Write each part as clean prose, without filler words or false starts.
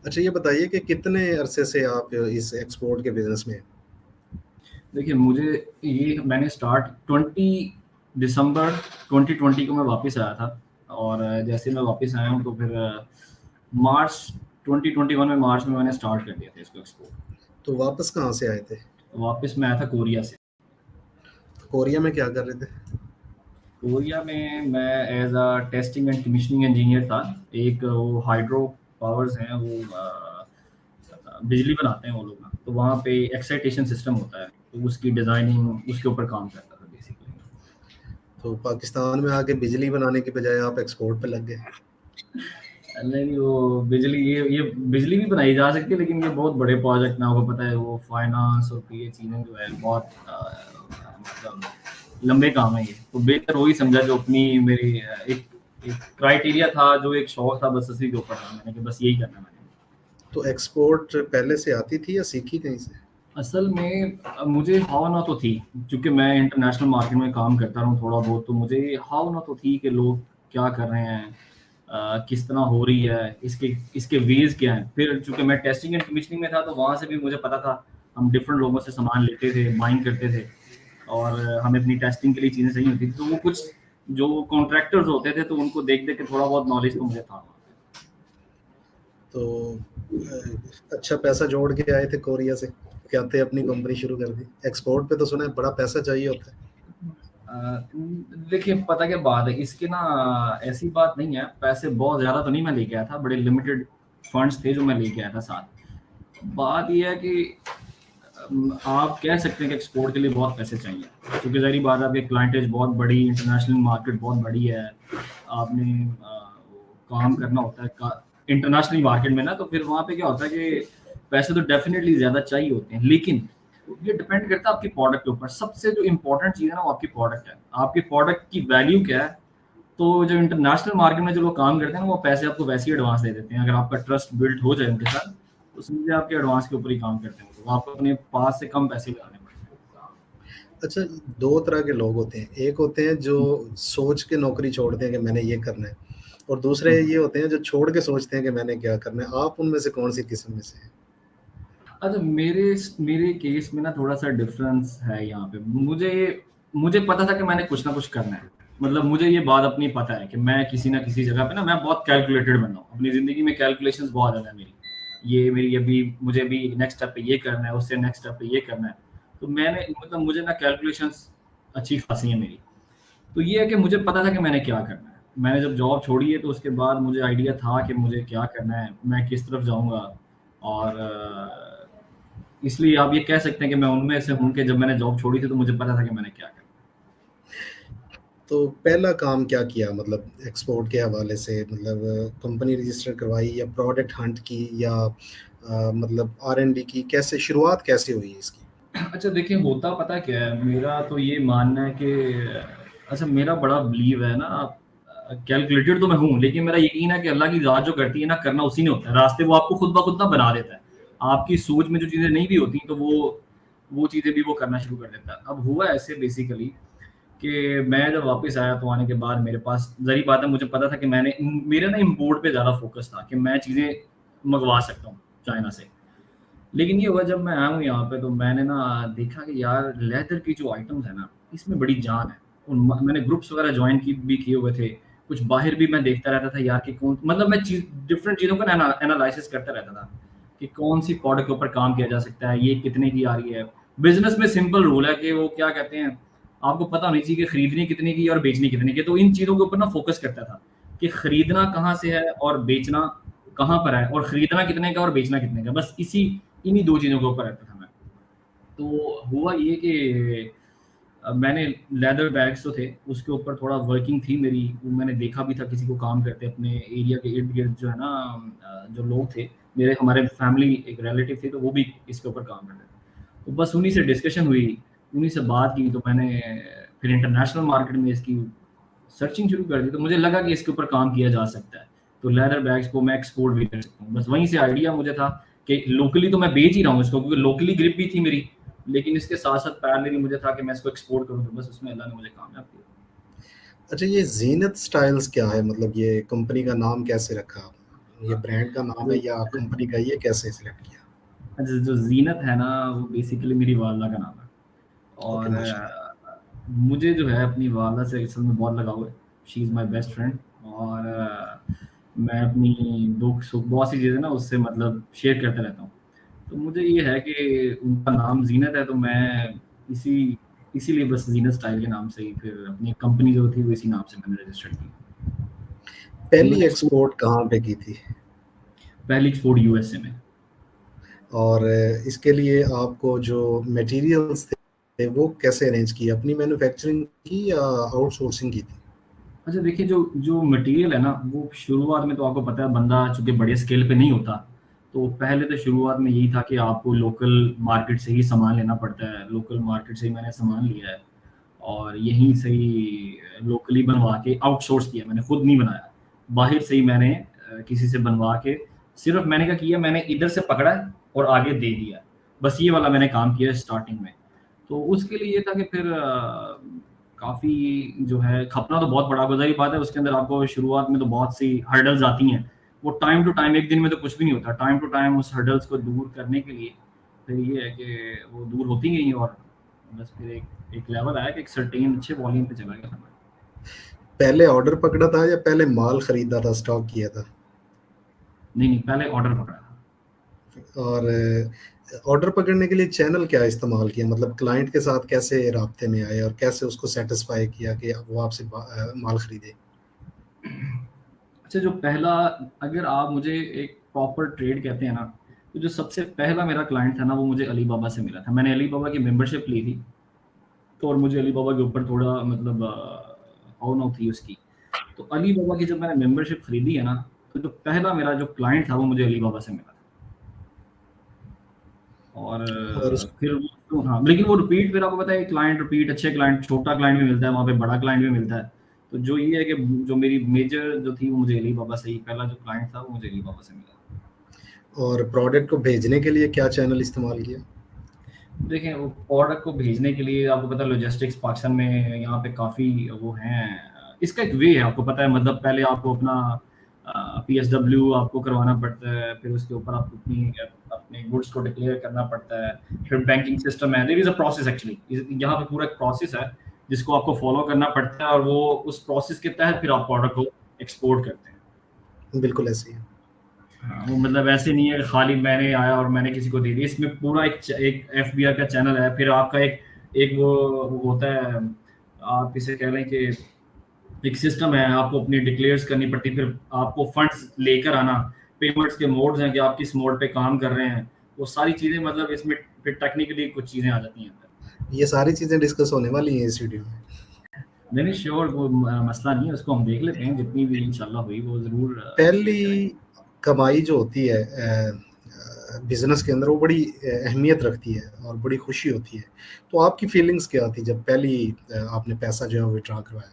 अच्छा ये बताइए कि कितने अरसे से आप इस एक्सपोर्ट के बिज़नेस में हैं? देखिए मुझे ये मैंने स्टार्ट 20 दिसंबर 2020 को मैं वापस आया था और जैसे मैं वापस आया हूँ तो फिर मार्च 2021 में मार्च में मैंने स्टार्ट कर दिया था इसको एक्सपोर्ट। तो वापस कहाँ से आए थे? वापस मैं आया था कोरिया से। तो कोरिया में क्या कर रहे थे? कोरिया में मैं as a testing and commissioning engineer था। एक वो हाइड्रो पावर्स हैं वो बिजली बनाते हैं वो लोग ना, तो वहाँ पे एक्साइटेशन सिस्टम होता है, तो उसकी डिज़ाइनिंग उसके ऊपर काम करता था बेसिकली। तो पाकिस्तान में आके बिजली बनाने की बजाय आप एक्सपोर्ट पे लग गए। नहीं वो बिजली ये बिजली भी बनाई जा सकती है, लेकिन ये बहुत बड़े प्रोजेक्ट ना, आपको पता है वो फाइनेंस और ये चीज़ें जो है बहुत मतलब लंबे काम है ये, तो बेहतर वही समझा जो अपनी मेरी एक एक क्राइटेरिया था, जो एक शौक था, बस उसी के ऊपर था मैंने कि बस यही करना है मैंने। तो एक्सपोर्ट पहले से आती थी या सीखी कहीं से? असल में मुझे भावना तो थी, क्योंकि मैं इंटरनेशनल मार्केट में काम करता रहा हूँ थोड़ा बहुत, तो मुझे भावना तो थी कि लोग क्या कर रहे हैं, किस तरह हो रही है, इसके इसके वेज क्या हैं। फिर चूंकि मैं टेस्टिंग एंड कमीशनिंग में था तो वहाँ से भी मुझे पता था, हम डिफरेंट लोगों से सामान लेते थे, बाइंग करते थे, और हमें अपनी टेस्टिंग के लिए चीज़ें चाहिए होती थी, तो वो कुछ जो कॉन्ट्रैक्टर्स होते थे तो उनको देख देख के थोड़ा बहुत नॉलेज तो मुझे था। तो अच्छा पैसा जोड़ के आए थे कोरिया से, क्या थे अपनी कंपनी शुरू कर दी? एक्सपोर्ट पे तो सुना है बड़ा पैसा चाहिए होता है। अ, देखिए पता क्या बात है इसकी ना, ऐसी बात नहीं है, पैसे बहुत ज़्यादा तो नहीं मैं लेके आया था, बड़े लिमिटेड फंड्स थे जो मैं लेके आया था साथ। बात ये है कि आप कह सकते हैं कि एक्सपोर्ट के लिए बहुत पैसे चाहिए, क्योंकि ज़ाहिर बात है आपकी क्लाइंटेज बहुत बड़ी, इंटरनेशनल मार्केट बहुत बड़ी है, आपने काम करना होता है इंटरनेशनल मार्केट में ना, तो फिर वहाँ पे क्या होता है कि पैसे तो डेफिनेटली ज़्यादा चाहिए होते हैं, लेकिन ये डिपेंड करता है आपकी प्रोडक्ट के ऊपर। सबसे जो इम्पोर्टेंट चीज़ है ना वो आपकी प्रोडक्ट है, आपकी प्रोडक्ट की वैल्यू क्या है। तो जो इंटरनेशनल मार्केट में जो लोग काम करते हैं ना, वो पैसे आपको वैसे ही एडवांस दे देते हैं, अगर आपका ट्रस्ट बिल्ड हो जाए उनके साथ, तो समझे आपके एडवांस के ऊपर ही काम करते हैं, तो आपको अपने पास से कम पैसे लगाने पड़ते अच्छा, दो तरह के लोग होते हैं, एक होते हैं जो सोच के नौकरी छोड़ते हैं कि मैंने ये करना है, और दूसरे हैं। ये होते हैं जो छोड़ के सोचते हैं कि मैंने क्या करना है। आप उनमें से कौन सी किस्म में से हैं? अच्छा मेरे मेरे केस में ना थोड़ा सा डिफरेंस है यहाँ पे। मुझे मुझे पता था कि मैंने कुछ ना कुछ करना है, मतलब मुझे ये बात अपनी पता है कि मैं किसी ना किसी जगह पे ना, मैं बहुत कैलकुलेटेड बंदा हूँ, अपनी ज़िंदगी में कैलकुलेशंस बहुत ज़्यादा है मेरी। ये मेरी अभी मुझे भी नेक्स्ट स्टेप पे ये करना है, उससे नेक्स्ट स्टेप पे ये करना है, तो मैंने मतलब मुझे ना कैलकुलेशंस अच्छी खासी है मेरी। तो ये है कि मुझे पता था कि मैंने क्या करना है। मैंने जब जॉब छोड़ी है तो उसके बाद मुझे आइडिया था कि मुझे क्या करना है, मैं किस तरफ जाऊँगा, और इसलिए आप ये कह सकते हैं कि मैं उनमें से हूँ कि जब मैंने जॉब छोड़ी थी तो मुझे पता था कि मैंने क्या करना तो पहला काम क्या किया, मतलब एक्सपोर्ट के हवाले से, मतलब कंपनी रजिस्टर करवाई या प्रोडक्ट हंट की या मतलब R&D की, कैसे शुरुआत कैसे हुई इसकी? है। अच्छा देखिए होता पता क्या है, मेरा तो ये मानना है कि अच्छा मेरा बड़ा बिलीव है ना, कैलकुलेटेड तो मैं हूँ, लेकिन मेरा यकीन है कि अल्लाह की ज़ात जो करती है ना, करना उसी ने होता है, रास्ते वो आपको खुद ब खुद ना बना देता है। आपकी सोच में जो चीज़ें नहीं भी होती तो वो चीज़ें भी वो करना शुरू कर देता है। अब हुआ ऐसे बेसिकली कि मैं जब वापस आया तो आने के बाद मेरे पास ज़ाहिर बात है, मुझे पता था कि मैंने मेरा ना इम्पोर्ट पे ज़्यादा फोकस था कि मैं चीज़ें मंगवा सकता हूँ चाइना से। लेकिन ये हुआ जब मैं आया हूँ यहाँ पे तो मैंने ना देखा कि यार लेदर की जो आइटम्स है ना, इसमें बड़ी जान है। और मैंने ग्रुप्स वगैरह ज्वाइन की भी किए हुए थे, कुछ बाहर भी मैं देखता रहता था यार कि कौन, मतलब मैं डिफरेंट चीज़ों का एनालिसिस करता रहता था कि कौन सी प्रोडक्ट के ऊपर काम किया जा सकता है, ये कितने की आ रही है। बिजनेस में सिंपल रूल है कि वो क्या कहते हैं, आपको पता होनी चाहिए कि खरीदनी कितने की और बेचनी कितने की। तो इन चीज़ों के ऊपर ना फोकस करता था कि खरीदना कहाँ से है और बेचना कहाँ पर है, और खरीदना कितने का और बेचना कितने का, बस इन्हीं दो चीज़ों के ऊपर रहता था मैं। तो हुआ ये कि मैंने लेदर बैग्स जो थे उसके ऊपर थोड़ा वर्किंग थी मेरी, वो मैंने देखा भी था किसी को काम करते अपने एरिया के इर्द गिर्द जो है ना, जो लोग थे, मेरे हमारे फैमिली एक रिलेटिव थे तो वो भी इसके ऊपर काम करते थे। तो बस उन्हीं से डिस्कशन हुई, उन्हीं से बात की, तो मैंने फिर इंटरनेशनल मार्केट में इसकी सर्चिंग शुरू कर दी, तो मुझे लगा कि इसके ऊपर काम किया जा सकता है। तो लेदर बैग्स को मैं एक्सपोर्ट भी कर सकता हूँ, बस वहीं से आइडिया मुझे था कि लोकली तो मैं बेच ही रहा हूँ इसको, क्योंकि लोकली ग्रिप भी थी मेरी, लेकिन इसके साथ साथ पैरेलली मुझे था कि मैं इसको एक्सपोर्ट करूँ, तो बस उसमें अल्लाह ने मुझे कामयाब किया। अच्छा, ये ज़ीनत स्टाइल्स क्या है, मतलब ये कंपनी का नाम कैसे रखा आपने? ये ब्रांड का नाम है जो या कंपनी का, ये कैसे सिलेक्ट किया? जो ज़ीनत है ना, वो बेसिकली मेरी वालदा का नाम है। ओके, और माशाल्लाह। मुझे जो है अपनी वालदा से असल में बहुत लगाव है। She is my best friend. और मैं अपनी दुःख सुख बहुत सी चीज़ें ना उससे मतलब शेयर करता रहता हूँ। तो मुझे ये है कि उनका नाम ज़ीनत है, तो मैं इसी इसीलिए बस ज़ीनत स्टाइल के नाम से ही फिर अपनी कंपनी जो थी वो इसी नाम से मैंने रजिस्टर्ड की। पहली मैंने एक्सपोर्ट एक्सपोर्ट कहाँ पे की थी? पहली एक्सपोर्ट यूएसए में। और इसके लिए आपको जो मटेरियल्स थे वो कैसे अरेंज किए? अपनी मैन्युफैक्चरिंग की या आउटसोर्सिंग की थी? अच्छा देखिए, जो जो मटेरियल है ना, वो शुरुआत में तो आपको पता है बंदा चूँकि बड़े स्केल पे नहीं होता, तो पहले तो शुरुआत में यही था कि आपको लोकल मार्केट से ही सामान लेना पड़ता है। लोकल मार्केट से ही मैंने सामान लिया है और यहीं से ही लोकली बनवा के आउटसोर्स किया, मैंने खुद नहीं बनाया। बाहर से ही मैंने किसी से बनवा के सिर्फ़ मैंने क्या किया, मैंने इधर से पकड़ा है और आगे दे दिया। बस ये वाला मैंने काम किया स्टार्टिंग में। तो उसके लिए ये था कि फिर काफ़ी जो है खपना तो बहुत बड़ा ज़ाहिर बात है, उसके अंदर आपको शुरुआत में तो बहुत सी हर्डल्स आती हैं। वो टाइम टू टाइम, एक दिन में तो कुछ भी नहीं होता। टाइम टू टाइम उस हर्डल्स को दूर करने के लिए फिर ये है कि वो दूर होती गई और बस फिर एक एक लेवल आया कि एक सर्टेन अच्छे वॉल्यूम पे चला गया था मैं। पहले ऑर्डर पकड़ा था या पहले माल खरीदा था, स्टॉक किया था? नहीं, नहीं, पहले ऑर्डर पकड़ा था। और ऑर्डर पकड़ने के लिए चैनल क्या इस्तेमाल किया? मतलब क्लाइंट के साथ कैसे राब्ते में आए और कैसे उसको सैटिस्फाई किया कि वो आपसे माल खरीदे? अच्छा, जो पहला, अगर आप मुझे एक प्रॉपर ट्रेड कहते हैं ना, तो जो सबसे पहला मेरा क्लाइंट था ना, वो मुझे अली बाबा से मिला था। मैंने अली बाबा की मेंबरशिप ली थी, तो और मुझे अली बाबा के ऊपर थोड़ा मतलब अव थी उसकी। तो अली बाबा की जब मैंने मेंबरशिप खरीदी है ना, तो जो पहला मेरा जो क्लाइंट था वो मुझे अली बाबा से मिला था। और और उस फिर तो हाँ, लेकिन वो रिपीट, फिर आपको पता है क्लाइंट रिपीट, अच्छे क्लाइंट, छोटा क्लाइंट भी मिलता है वहाँ पे, बड़ा क्लाइंट भी मिलता है। तो जो ये है कि जो मेरी मेजर जो थी वो मुझे अली बाबा से ही, पहला जो क्लाइंट था वो मुझे अली बाबा से मिला। और प्रोडक्ट को भेजने के लिए क्या चैनल इस्तेमाल किया? देखिए, वो प्रोडक्ट को भेजने के लिए आपको पता है लॉजिस्टिक्स पाकिस्तान में यहाँ पे काफ़ी वो हैं। इसका एक वे है, आपको पता है, मतलब पहले आपको अपना पीएसडब्ल्यू आपको करवाना पड़ता है, फिर उसके ऊपर आपको अपनी अपने गुड्स को डिक्लेयर करना पड़ता है, फिर बैंकिंग सिस्टम है, there is a process actually. यहाँ पे पूरा एक प्रोसेस है जिसको आपको फॉलो करना पड़ता है और वो उस प्रोसेस के तहत फिर आप प्रोडक्ट को एक्सपोर्ट करते हैं। बिल्कुल ऐसे ही है। हाँ, वो मतलब ऐसे नहीं है कि खाली मैंने आया और मैंने किसी को दे दिया। इसमें पूरा एक एफबीआर का चैनल है, फिर आपका एक एक वो होता है, आप इसे कह लें कि एक सिस्टम है, आपको अपनी डिक्लेयर्स करनी पड़ती है, फिर आपको फंड्स लेकर आना, पेमेंट्स के मोड्स हैं कि आप किस मोड पे काम कर रहे हैं, वो सारी चीज़ें, मतलब इसमें फिर टेक्निकली कुछ चीज़ें आ जाती हैं अंदर। ये सारी चीज़ें डिस्कस होने वाली हैं इस वीडियो में। नहीं, नहीं, श्योर, वो मसला नहीं है, उसको हम देख लेते हैं, जितनी भी इंशाल्लाह हुई वो ज़रूर शेयर पहली करेंगे। कमाई जो होती है बिज़नेस के अंदर, वो बड़ी अहमियत रखती है और बड़ी खुशी होती है। तो आपकी फीलिंग्स क्या थी जब पहली आपने पैसा जो है वो विथड्रॉ करवाया?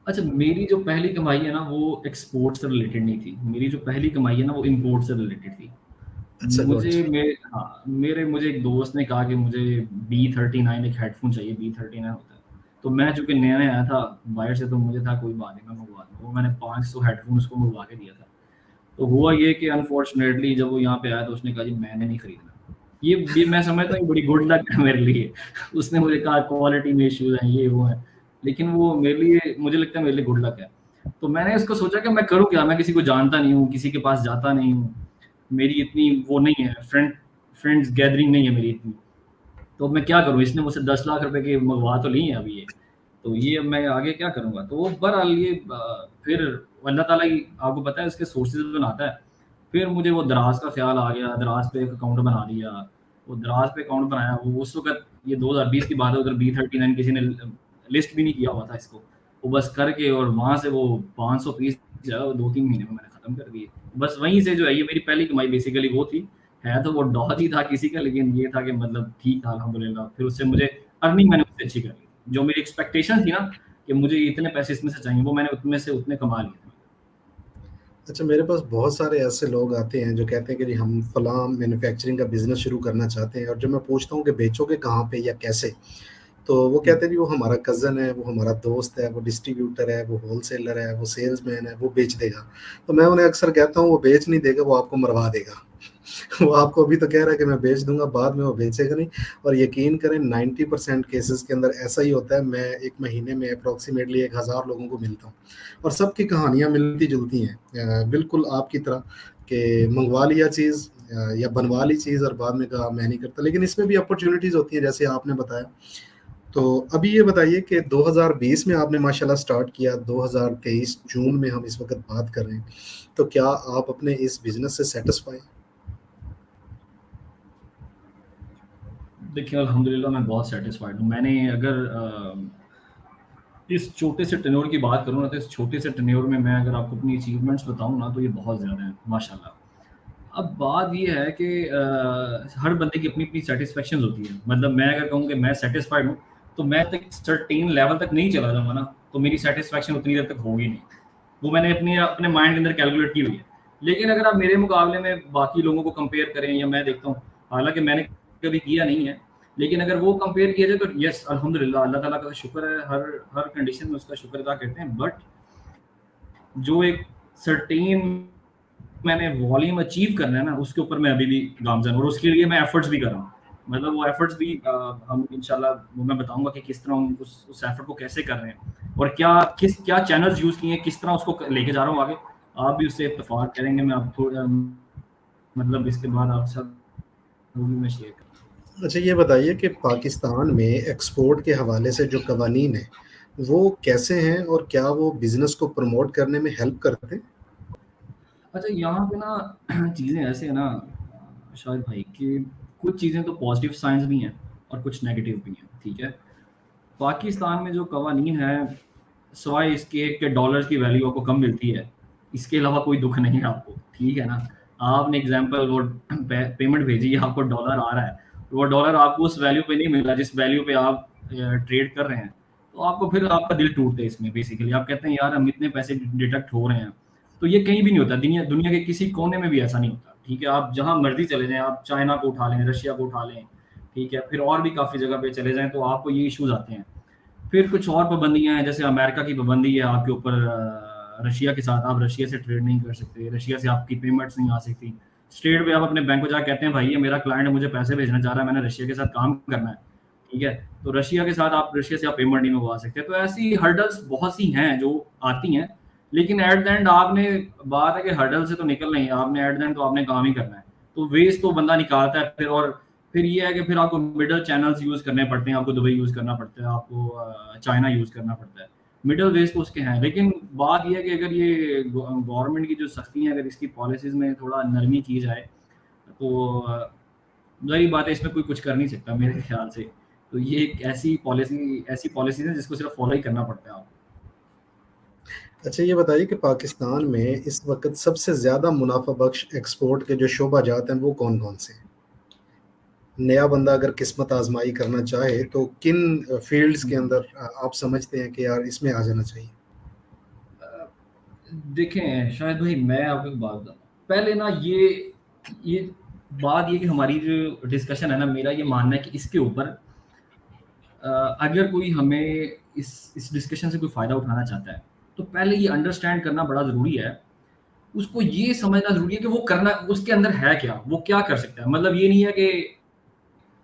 अच्छा, मेरी जो पहली कमाई है ना वो एक्सपोर्ट से रिलेटेड नहीं थी। मेरी जो पहली कमाई है ना वो इम्पोर्ट से रिलेटेड थी। अच्छा, गुड। मुझे एक दोस्त ने कहा कि मुझे B39 एक हेडफ़ोन चाहिए, B39 होता है। तो मैं चूँकि नया-नया आया था बाहर से, तो मुझे था कोई बात नहीं, मैं मँगवा दूँगा। वो मैंने 500 हेडफ़ोन उसको मँगवा के दिया था। तो हुआ ये कि अनफॉर्चुनेटली जब वो यहाँ पे आया तो उसने कहा जी मैंने नहीं खरीदना। ये मैं समझता हूँ बड़ी गुड लक है मेरे लिए। उसने मुझे कहा क्वालिटी में इश्यूज़ हैं, ये वो हैं। लेकिन वो मेरे लिए, मुझे लगता है मेरे लिए गुड लक है। तो मैंने इसको सोचा कि मैं करूँ क्या? मैं किसी को जानता नहीं हूँ, किसी के पास जाता नहीं हूँ। मेरी इतनी वो नहीं है, फ्रेंड्स गैदरिंग नहीं है मेरी इतनी। तो अब मैं क्या करूँ? इसने मुझसे 10 लाख रुपए की मँगवा तो ली हैं अभी ये। तो ये अब मैं आगे क्या करूँगा? तो वो बहरहाल ये फिर अल्लाह ताला की, आपको पता है, इसके सोर्सेज़ बनाता है। फिर मुझे वो दराज़ का ख़्याल आ गया, दराज़ पे एक अकाउंट बना लिया। वो दराज़ पे अकाउंट बनाया, वो उस वक़्त ये 2020 की बात है, उधर B39 किसी ने लिस्ट भी नहीं किया हुआ था इसको। वो बस करके और वहाँ से वो 500 पीस जो है वो 2-3 महीने में मैंने ख़त्म कर दिए। बस वहीं से जो है ये मेरी पहली कमाई बेसिकली वो थी। है तो वो डॉज ही था किसी का, लेकिन ये था कि मतलब ठीक था अल्हम्दुलिल्लाह। फिर उससे मुझे अर्निंग मैंने उससे अच्छी कर ली। जो मेरी एक्सपेक्टेशन थी ना कि मुझे इतने पैसे इसमें से चाहिए, वो मैंने उतने से उतने कमा लिए थे। अच्छा, मेरे पास बहुत सारे ऐसे लोग आते हैं जो कहते हैं कि जी हम फलां मैन्युफैक्चरिंग का बिज़नेस शुरू करना चाहते हैं, और जब मैं पूछता हूँ कि बेचोगे कहाँ पे या कैसे? तो वो हुँ। कहते हैं जी वो हमारा कज़न है, वो हमारा दोस्त है, वो डिस्ट्रीब्यूटर है, वो होलसेलर है, वो सेल्समैन है, वो बेच देगा। तो मैं उन्हें अक्सर कहता हूँ वो बेच नहीं देगा, वो आपको मरवा देगा। वो आपको अभी तो कह रहा है कि मैं बेच दूँगा, बाद में वो बेचेगा नहीं। और यकीन करें 90% केसेज़ के अंदर ऐसा ही होता है। मैं 1 महीने में अप्रॉक्सिमेटली 1000 लोगों को मिलता हूँ और सबकी कहानियाँ मिलती-जुलती हैं। बिल्कुल आपकी तरह कि मँगवा लिया चीज़ या बनवा ली चीज़ और बाद में कहा मैं नहीं करता। लेकिन इसमें भी अपॉर्च्युनिटीज़ होती हैं जैसे आपने बताया। तो अभी ये बताइए कि 2020 में आपने माशाल्लाह स्टार्ट किया, 2023 जून में हम इस वक़्त बात कर रहे हैं। तो क्या आप अपने इस बिज़नेस से सैटिस्फाई हैं? देखिए अल्हम्दुलिल्लाह मैं बहुत सैटिस्फाइड हूँ। मैंने अगर इस छोटे से टेन्योर की बात करूँ ना, तो इस छोटे से टेन्योर में मैं अगर आपको अपनी अचीवमेंट्स बताऊँ ना, तो ये बहुत ज़्यादा हैं, माशाल्लाह। अब बात ये है कि हर बंदे की अपनी-अपनी सैटिस्फैक्शंस होती है। मतलब मैं अगर कहूँ कि मैं सैटिस्फाइड हूँ, तो मैं तक सर्टेन लेवल तक नहीं चला जाऊँगा ना, तो मेरी सैटिस्फैक्शन उतनी देर तक होगी नहीं। वो मैंने अपने माइंड के अंदर कैलकुलेट की हुई है। लेकिन अगर आप मेरे मुकाबले में बाकी लोगों को कंपेयर करें या मैं देखता हूँ, हालाँकि मैंने कभी किया नहीं है, लेकिन अगर वो कंपेयर किया जाए तो येस अल्हम्दुलिल्लाह अल्लाह ताला का शुक्र है, हर हर कंडीशन में उसका शुक्र अदा करते हैं। बट जो एक सर्टेन मैंने वॉल्यूम अचीव करना है ना, उसके ऊपर मैं अभी भी गामज़न हूँ और उसके लिए मैं एफर्ट्स भी कर रहा हूँ। मतलब वो एफर्ट्स भी हम इंशाल्लाह वो मैं बताऊँगा कि किस तरह हम उस एफर्ट को कैसे कर रहे हैं और क्या चैनल्स यूज़ किए हैं, किस तरह उसको लेके जा रहा हूँ आगे। आप भी उससे इत्तेफ़ाक करेंगे, मैं आप थोड़ा मतलब इसके बाद आप सब वो भी मैं शेयर करूँ। अच्छा ये बताइए कि पाकिस्तान में एक्सपोर्ट के हवाले से जो कवानीन हैं, वो कैसे हैं और क्या वो बिज़नेस को प्रमोट करने में हेल्प करते हैं? अच्छा यहाँ पे ना चीज़ें ऐसे हैं ना शायद भाई कि कुछ चीज़ें तो पॉज़िटिव साइन्स भी हैं और कुछ नेगेटिव भी हैं, ठीक है? पाकिस्तान में जो कवानीन है, सिवाय इसके कि डॉलर्स की वैल्यू आपको कम मिलती है, इसके अलावा कोई दुःख नहीं है आपको, ठीक है ना? आपने एग्ज़ाम्पल वो पेमेंट भेजी है, आपको डॉलर आ रहा है, वो डॉलर आपको उस वैल्यू पे नहीं मिल रहा जिस वैल्यू पे आप ट्रेड कर रहे हैं, तो आपको फिर आपका दिल टूटता है इसमें बेसिकली। आप कहते हैं यार हम इतने पैसे डिडक्ट हो रहे हैं, तो ये कहीं भी नहीं होता, दुनिया दुनिया के किसी कोने में भी ऐसा नहीं होता, ठीक है? आप जहाँ मर्ज़ी चले जाएँ, आप चाइना को उठा लें, रशिया को उठा लें, ठीक है? फिर और भी काफ़ी जगह पे चले जाएँ, तो आपको ये इश्यूज़ आते हैं। फिर कुछ और पाबंदियाँ हैं, जैसे अमेरिका की पाबंदी है आपके ऊपर रशिया के साथ, आप रशिया से ट्रेड नहीं कर सकते, रशिया से आपकी पेमेंट्स नहीं आ सकती। स्ट्रेट वे आप अपने बैंक को जाके कहते हैं, भाई ये मेरा क्लाइंट मुझे पैसे भेजना चाह रहा है, मैंने रशिया के साथ काम करना है, ठीक है? तो रशिया के साथ आप रशिया से आप पेमेंट नहीं मंगवा सकते। तो ऐसी हर्डल्स बहुत सी हैं जो आती हैं, लेकिन एट द एंड आपने बात है कि हर्डल से तो निकलना ही है, आपने एट द एंड तो आपने काम ही करना है। तो वेस्ट तो बंदा निकालता है फिर और फिर ये है कि फिर आपको मिडल चैनल्स यूज़ करने पड़ते हैं, आपको दुबई यूज़ करना पड़ता है, आपको चाइना यूज़ करना पड़ता है। मिडल वेज़ तो उसके हैं, लेकिन बात ये है कि अगर ये गवर्नमेंट की जो सख्ती है, अगर इसकी पॉलिसीज़ में थोड़ा नरमी की जाए, तो ज़ाहिर बात है इसमें कोई कुछ कर नहीं सकता मेरे ख़्याल से। तो ये एक ऐसी पॉलिसीज़ है जिसको सिर्फ़ फ़ॉलो ही करना पड़ता है आपको। अच्छा ये बताइए कि पाकिस्तान में इस वक़्त सबसे ज़्यादा मुनाफ़ा बख्श एक्सपोर्ट के जो शोबा-जात हैं, वो कौन-कौन से हैं? नया बंदा अगर किस्मत आज़माई करना चाहे, तो किन फ़ील्ड्स के हुँ। अंदर आप समझते हैं कि यार इसमें आ जाना चाहिए? अ, देखें शायद भाई मैं आपको एक बात बताऊँ। पहले ना ये बात ये कि हमारी जो डिस्कशन है ना, मेरा ये मानना है कि इसके ऊपर अगर कोई हमें इस डिस्कशन से कोई फ़ायदा उठाना चाहता है, तो पहले ये अंडरस्टैंड करना बड़ा ज़रूरी है। उसको ये समझना ज़रूरी है कि वो करना उसके अंदर है क्या? वो क्या कर सकता है? मतलब ये नहीं है कि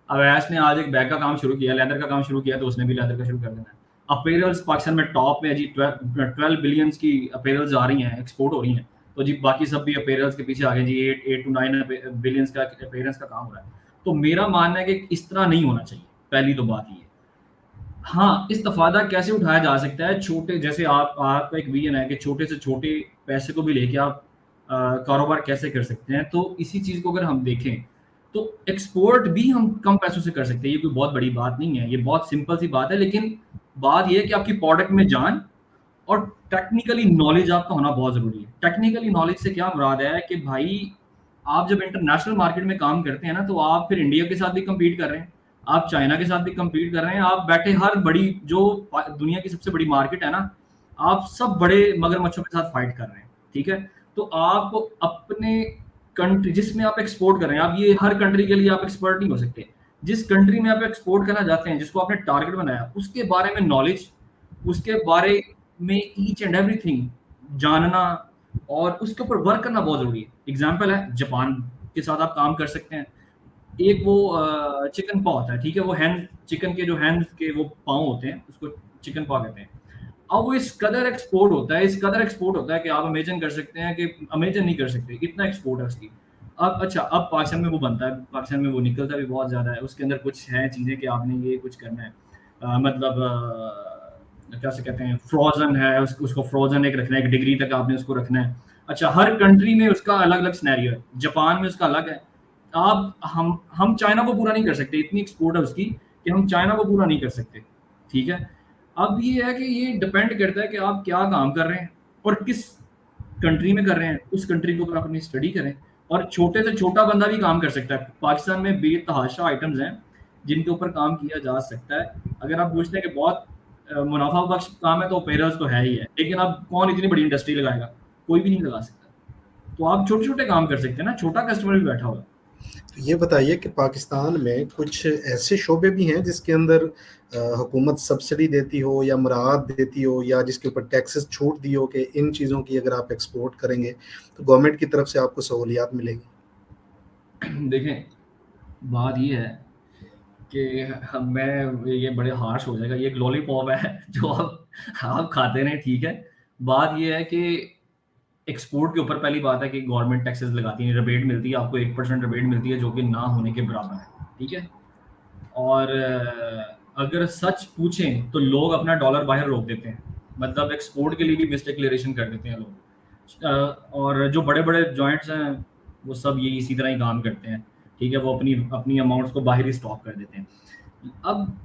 अवैस ने आज एक बैग का काम शुरू किया, लेदर का काम शुरू किया, तो उसने भी लेदर का शुरू कर देना है। अपैरल्स पाकिस्तान में टॉप में है जी, 12 बिलियंस की अपैरल्स आ रही हैं, एक्सपोर्ट हो रही हैं। तो जी बाकी सब भी अपैरल्स के पीछे आ गए जी, 8 टू 9 बिलियंस का अपैरल्स का काम हो रहा है। तो मेरा मानना है कि इस तरह नहीं होना चाहिए, पहली तो बात ये है। हाँ, इस तफ़ादा कैसे उठाया जा सकता है, छोटे जैसे आपका एक विज़न है कि छोटे से छोटे पैसे को भी लेके आप कारोबार कैसे कर सकते हैं। तो इसी चीज़ को अगर हम देखें, तो एक्सपोर्ट भी हम कम पैसों से कर सकते हैं, ये कोई बहुत बड़ी बात नहीं है, ये बहुत सिंपल सी बात है। लेकिन बात ये है कि आपकी प्रोडक्ट में जान और टेक्निकली नॉलेज आपका होना बहुत ज़रूरी है। टेक्निकली नॉलेज से क्या मुराद है कि भाई, आप जब इंटरनेशनल मार्केट में काम करते हैं ना, तो आप फिर इंडिया के साथ भी कम्पीट कर रहे हैं, आप चाइना के साथ भी कम्पीट कर रहे हैं, आप बैठे हर बड़ी जो दुनिया की सबसे बड़ी मार्केट है ना, आप सब बड़े मगरमच्छों के साथ फाइट कर रहे हैं, ठीक है? तो आप अपने कंट्री जिसमें आप एक्सपोर्ट कर रहे हैं, आप ये हर कंट्री के लिए आप एक्सपर्ट नहीं हो सकते। जिस कंट्री में आप एक्सपोर्ट करना चाहते हैं, जिसको आपने टारगेट बनाया, उसके बारे में नॉलेज, उसके बारे में ईच एंड एवरीथिंग जानना और उसके ऊपर वर्क करना बहुत ज़रूरी है। एग्ज़ाम्पल है, जापान के साथ आप काम कर सकते हैं। एक वो चिकन पॉ होता है, ठीक है? वो हैंड चिकन के जो हैंड्स के वो पाँव होते हैं, उसको चिकन पॉ कहते हैं। अब वो इस कदर एक्सपोर्ट होता है, इस कदर एक्सपोर्ट होता है कि आप इमेजिन कर सकते हैं कि इमेजिन नहीं कर सकते, इतना एक्सपोर्ट है उसकी। अब अच्छा, अब पाकिस्तान में वो बनता है, पाकिस्तान में वो निकलता भी बहुत ज़्यादा है, उसके अंदर कुछ है चीज़ें कि आपने ये कुछ करना है। मतलब क्या से कहते हैं, फ्रोज़न है, उसको फ्रोज़न एक रखना है, एक डिग्री तक आपने उसको रखना है। अच्छा, हर कंट्री में उसका अलग-अलग सिनेरियो है, जापान में उसका अलग है। आप हम चाइना को पूरा नहीं कर सकते, इतनी एक्सपोर्ट है उसकी कि हम चाइना को पूरा नहीं कर सकते, ठीक है? अब ये है कि ये डिपेंड करता है कि आप क्या काम कर रहे हैं और किस कंट्री में कर रहे हैं, उस कंट्री के ऊपर आप अपनी स्टडी करें। और छोटे से छोटा बंदा भी काम कर सकता है। पाकिस्तान में बेतहाशा आइटम्स हैं, जिनके ऊपर काम किया जा सकता है। अगर आप पूछते हैं कि बहुत मुनाफा बख्श काम है, तो पेरोल्स तो है ही है, लेकिन अब कौन इतनी बड़ी इंडस्ट्री लगाएगा? कोई भी नहीं लगा सकता। तो आप छोटे-छोटे काम कर सकते हैं ना, छोटा कस्टमर भी बैठा होगा। तो ये बताइए कि पाकिस्तान में कुछ ऐसे शोबे भी हैं जिसके अंदर हुकूमत सब्सिडी देती हो या मुराद देती हो या जिसके ऊपर टैक्सेस छूट दी हो कि इन चीज़ों की अगर आप एक्सपोर्ट करेंगे तो गवर्नमेंट की तरफ से आपको सहूलियात मिलेगी? देखें, बात ये है कि मैं ये बड़े हार्श हो जाएगा, ये एक लॉलीपॉप है जो आप खाते रहें, ठीक है। बात ये है कि एक्सपोर्ट के ऊपर पहली बात है कि गवर्नमेंट टैक्सेस लगाती है, रिबेट मिलती है, आपको 1% रिबेट मिलती है, जो कि ना होने के बराबर है, ठीक है। और अगर सच पूछें तो लोग अपना डॉलर बाहर रोक देते हैं, मतलब एक्सपोर्ट के लिए भी मिस डिक्लेरेशन कर देते हैं लोग। और जो बड़े बड़े जॉइंट्स हैं, वो सब ये इसी तरह ही काम करते हैं, ठीक है। वो अपनी अपनी अमाउंट्स को बाहर ही स्टॉक कर देते हैं।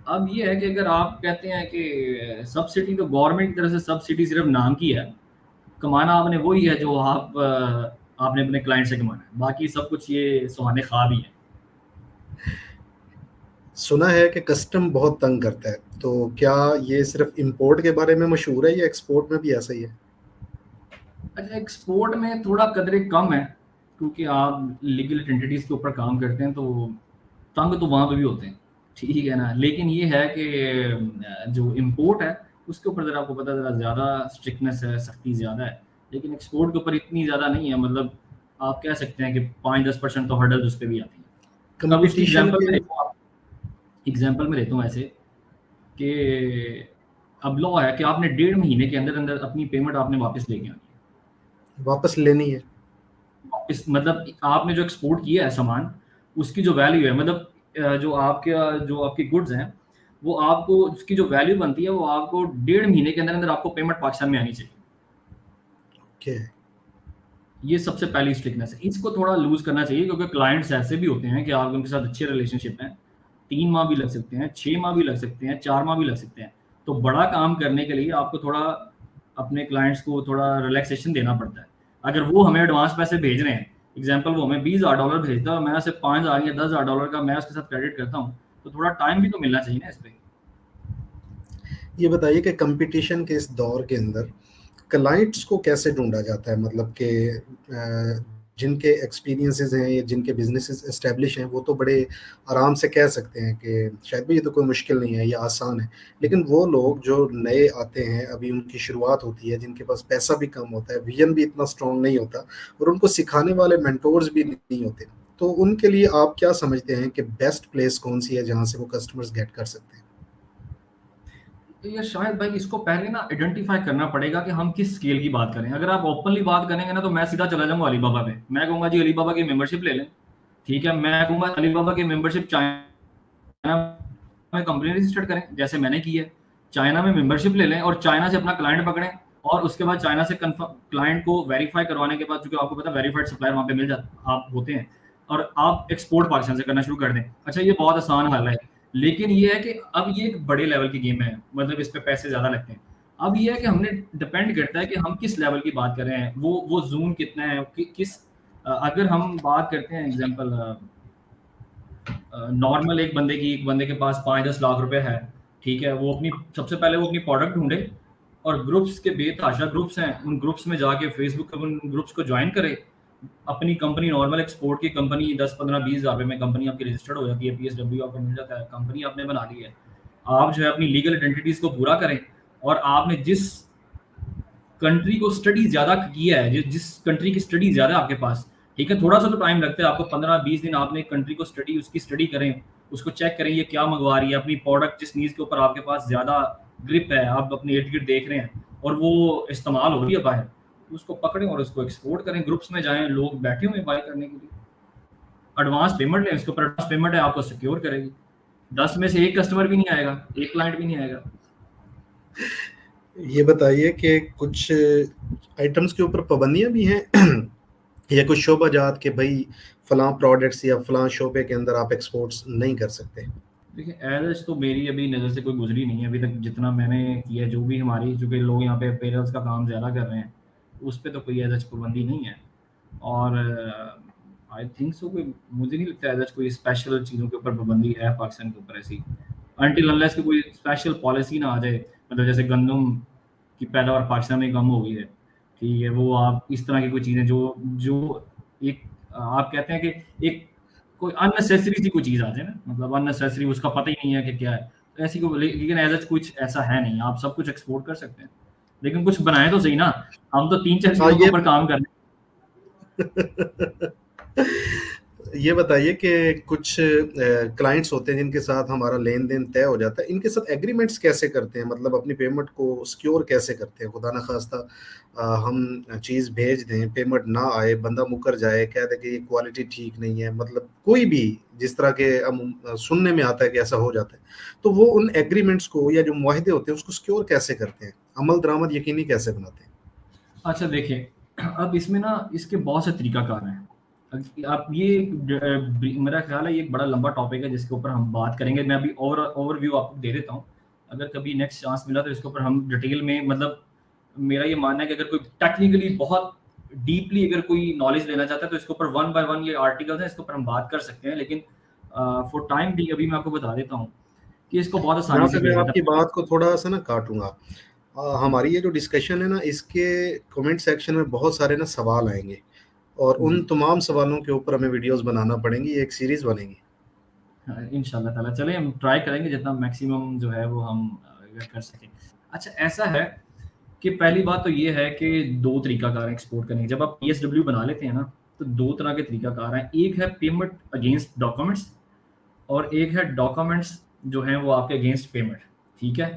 अब ये है कि अगर आप कहते हैं कि सब्सिडी, तो गवर्नमेंट की तरफ से सब्सिडी सिर्फ नाम की है, कमाना आपने वही है जो आपने अपने क्लाइंट से कमाना है, बाकी सब कुछ ये सुहाने ख्वाब ही है। सुना है कि कस्टम बहुत तंग करता है, तो क्या ये सिर्फ इंपोर्ट के बारे में मशहूर है या एक्सपोर्ट में भी ऐसा ही है? अच्छा, एक्सपोर्ट में थोड़ा कदरे कम है, क्योंकि आप लीगल एंटिटीज़ के ऊपर काम करते हैं, तो तंग तो वहाँ पे भी होते हैं, ठीक है ना। लेकिन ये है कि जो इंपोर्ट है, उसके ऊपर ज़रा आपको पता है, ज़रा ज़्यादा स्ट्रिक्टनेस है, सख्ती ज़्यादा है। लेकिन एक्सपोर्ट के ऊपर इतनी ज़्यादा नहीं है, मतलब आप कह सकते हैं कि 5-10% तो हर्डल्स उस पे भी आती है। अब उसकी कंपटीशन एग्जांपल के मैं देता हूँ, एग्जांपल मैं देता हूँ ऐसे कि अब लॉ है कि आपने 1.5 महीने के अंदर-अंदर अपनी पेमेंट आपने वापस लेके आनी है। वापस लेनी है। इस मतलब आपने जो एक्सपोर्ट किया है सामान, उसकी जो वैल्यू है, मतलब जो आपकी गुड्स हैं, वो आपको उसकी जो वैल्यू बनती है, वो आपको 1.5 महीने के अंदर-अंदर आपको पेमेंट पाकिस्तान में आनी चाहिए। ओके। ये सबसे पहली स्ट्रिक्टनेस है। इसको थोड़ा लूज़ करना चाहिए, क्योंकि क्लाइंट्स ऐसे भी होते हैं कि आप उनके साथ अच्छे रिलेशनशिप हैं। 3 माह भी लग सकते हैं, 6 माह भी लग सकते हैं, 4 माह भी लग सकते हैं। तो बड़ा काम करने के लिए आपको थोड़ा अपने क्लाइंट्स को थोड़ा रिलैक्सेशन देना पड़ता है। अगर वो हमें एडवांस पैसे भेज रहे हैं, एग्ज़ाम्पल वो हमें $20,000 भेजता है और मैं सिर्फ़ $5,000 या $10,000 का मैं उसके साथ क्रेडिट करता हूँ, तो थोड़ा टाइम भी तो मिलना चाहिए ना इस पे। ये बताइए कि कंपटीशन के इस दौर के अंदर क्लाइंट्स को कैसे ढूँढा जाता है? मतलब कि जिनके एक्सपीरियंसेस हैं या जिनके बिज़नेसेस एस्टेब्लिश हैं, वो तो बड़े आराम से कह सकते हैं कि शायद भी ये तो कोई मुश्किल नहीं है, ये आसान है। लेकिन वो लोग जो नए आते हैं, अभी उनकी शुरुआत होती है, जिनके पास पैसा भी कम होता है, विज़न भी इतना स्ट्रॉन्ग नहीं होता और उनको सिखाने वाले मेंटोर्स भी नहीं होते। तो उनके लिए आप क्या समझते हैं कि बेस्ट प्लेस कौन-सी है, जहाँ से वो कस्टमर्स गेट कर सकते हैं? तो ये शायद भाई इसको पहले ना आइडेंटिफाई करना पड़ेगा कि हम किस स्केल की बात करें। अगर आप ओपनली बात करेंगे ना, तो मैं सीधा चला जाऊँगा अलीबाबा पे। मैं कहूँगा जी अलीबाबा की मेंबरशिप ले लें, ठीक है? मैं कहूँगा अलीबाबा की मेंबरशिप चाइना में कंपनी रजिस्टर्ड करें, जैसे मैंने की है। चाइना में मेंबरशिप ले लें और चाइना से अपना क्लाइंट पकड़ें, और उसके बाद चाइना से कन्फर्म क्लाइंट को वेरीफाई करवाने के बाद, चूँकि आपको पता है वेरिफाइड सप्लायर वहाँ पे मिल जाता आप होते हैं, और आप एक्सपोर्ट पाकिस्तान से करना शुरू कर दें। अच्छा, ये बहुत आसान हल है, लेकिन ये है कि अब ये एक बड़े लेवल की गेम है, मतलब इस पे पैसे ज़्यादा लगते हैं। अब ये है कि हमने डिपेंड करता है कि हम किस लेवल की बात कर रहे हैं, वो ज़ूम कितना है, अगर हम बात करते हैं एग्ज़ाम्पल नॉर्मल एक बंदे के पास 5-10 लाख रुपए है, ठीक है? वो अपनी सबसे पहले वो अपनी प्रोडक्ट ढूँढे, और ग्रुप्स के बेतहाशा ग्रुप्स हैं, उन ग्रुप्स में जाके फेसबुक के उन ग्रुप्स को जॉइन करे, अपनी कंपनी नॉर्मल एक्सपोर्ट की कंपनी 10, 15, 20 हज़ार रुपए में कंपनी आपकी रजिस्टर्ड हो जाती है, पीएसडब्ल्यू आपको मिल जाता है, कंपनी आपने बना ली है। आप जो है अपनी लीगल आइडेंटिटीज को पूरा करें, और आपने जिस कंट्री को स्टडी ज़्यादा किया है, जिस कंट्री की स्टडी ज़्यादा है आपके पास, ठीक है, थोड़ा सा तो टाइम लगता है आपको, 15-20 दिन आपने कंट्री को उसकी स्टडी करें, उसको चेक करें ये क्या मंगवा रही है, अपनी प्रोडक्ट जिस नीज के ऊपर आपके पास ज़्यादा ग्रिप है, आप अपने इर्द गिर्द देख रहे हैं और वो इस्तेमाल हो रही है बाहर, उसको पकड़ें और उसको एक्सपोर्ट करें। ग्रुप्स में जाएं, लोग बैठे हुए बाय करने के लिए, एडवांस पेमेंट लें, इसके ऊपर एडवांस पेमेंट है, आपको सिक्योर करेगी। 10 में से एक कस्टमर भी नहीं आएगा, एक क्लाइंट भी नहीं आएगा। ये बताइए कि कुछ आइटम्स के ऊपर पाबंदियां भी हैं या कुछ शोबाजात के भाई फलां प्रोडक्ट्स या फलां शोबे के अंदर आप एक्सपोर्ट्स नहीं कर सकते? देखिए, एज तो मेरी अभी नज़र से कोई गुजरी नहीं है अभी तक, जितना मैंने किया है, जो भी हमारी, चूँकि लोग यहाँ पे पेरेंट्स का काम ज़्यादा कर रहे हैं, उस पे तो कोई एज पाबंदी नहीं है। और आई थिंक सो, कोई मुझे नहीं लगता एज कोई स्पेशल चीज़ों के ऊपर पाबंदी है पाकिस्तान के ऊपर ऐसी, अनटिल अनलेस कि कोई स्पेशल पॉलिसी ना आ जाए। मतलब जैसे गंदम की पैदावार पाकिस्तान में कम हो गई है, ठीक है, वो आप इस तरह की कोई चीज़ें जो जो एक आप कहते हैं कि एक कोई अननेसेसरी सी कोई चीज़ आ जाए ना, मतलब अननेसेसरी, उसका पता ही नहीं है कि क्या है, तो ऐसी कोई, लेकिन एज कुछ ऐसा है नहीं, आप सब कुछ एक्सपोर्ट कर सकते हैं, लेकिन कुछ बनाए तो सही ना। हम तो 3-4 हाँ, चीज़ों के ऊपर काम कर रहे ये बताइए कि कुछ क्लाइंट्स होते हैं जिनके साथ हमारा लेन देन तय हो जाता है, इनके साथ एग्रीमेंट्स कैसे करते हैं, मतलब अपनी पेमेंट को सिक्योर कैसे करते हैं? खुदा न खास्ता हम चीज़ भेज दें, पेमेंट ना आए, बंदा मुकर जाए, कह दे कि ये क्वालिटी ठीक नहीं है, मतलब कोई भी जिस तरह के हम सुनने में आता है कि ऐसा हो जाता है, तो वो उन एग्रीमेंट्स को या जो मुआहदे होते हैं उसको सिक्योर कैसे करते हैं, अमल दरामद यकीनी कैसे बनाते हैं? हैं। अच्छा देखिए, अब इसमें ना इसके बहुत से तरीकाकार हैं। आप ये मेरा ख्याल है ये एक बड़ा लंबा टॉपिक है जिसके ऊपर हम बात करेंगे। मैं अभी ओवरव्यू आपको दे देता हूँ। अगर कभी नेक्स्ट चांस मिला तो इसके ऊपर हम डिटेल में, मतलब मेरा ये मानना है कि अगर कोई टेक्निकली बहुत डीपली अगर कोई नॉलेज लेना चाहता है तो इसके ऊपर वन बाय वन ये आर्टिकल्स हैं, इसके ऊपर हम बात कर सकते हैं, लेकिन फॉर टाइम भी अभी मैं आपको बता देता हूँ कि इसको बहुत यहाँ आसानी से पे किया मैं जाता आपकी है। बात को थोड़ा-सा ना काटूँगा। हमारी ये जो डिस्कशन है ना, इसके कमेंट सेक्शन में बहुत सारे ना सवाल आएँगे और जी, उन तमाम सवालों के ऊपर हमें वीडियोज़ बनाना पड़ेंगी, ये एक सीरीज़ बनेगी। हाँ, इंशाल्लाह ताला चलें, हम ट्राई करेंगे जितना मैक्सिमम जो है वो हम अगर कर सकें। अच्छा ऐसा है कि पहली बात तो ये है कि 2 तरीकाकार हैं एक्सपोर्ट करने के। जब आप पीएसडब्ल्यू बना लेते हैं ना, तो 2 तरह के तरीकाकार हैं। एक है पेमेंट अगेंस्ट डॉक्यूमेंट्स, और एक है डॉक्यूमेंट्स जो हैं वो आपके अगेंस्ट पेमेंट, ठीक है?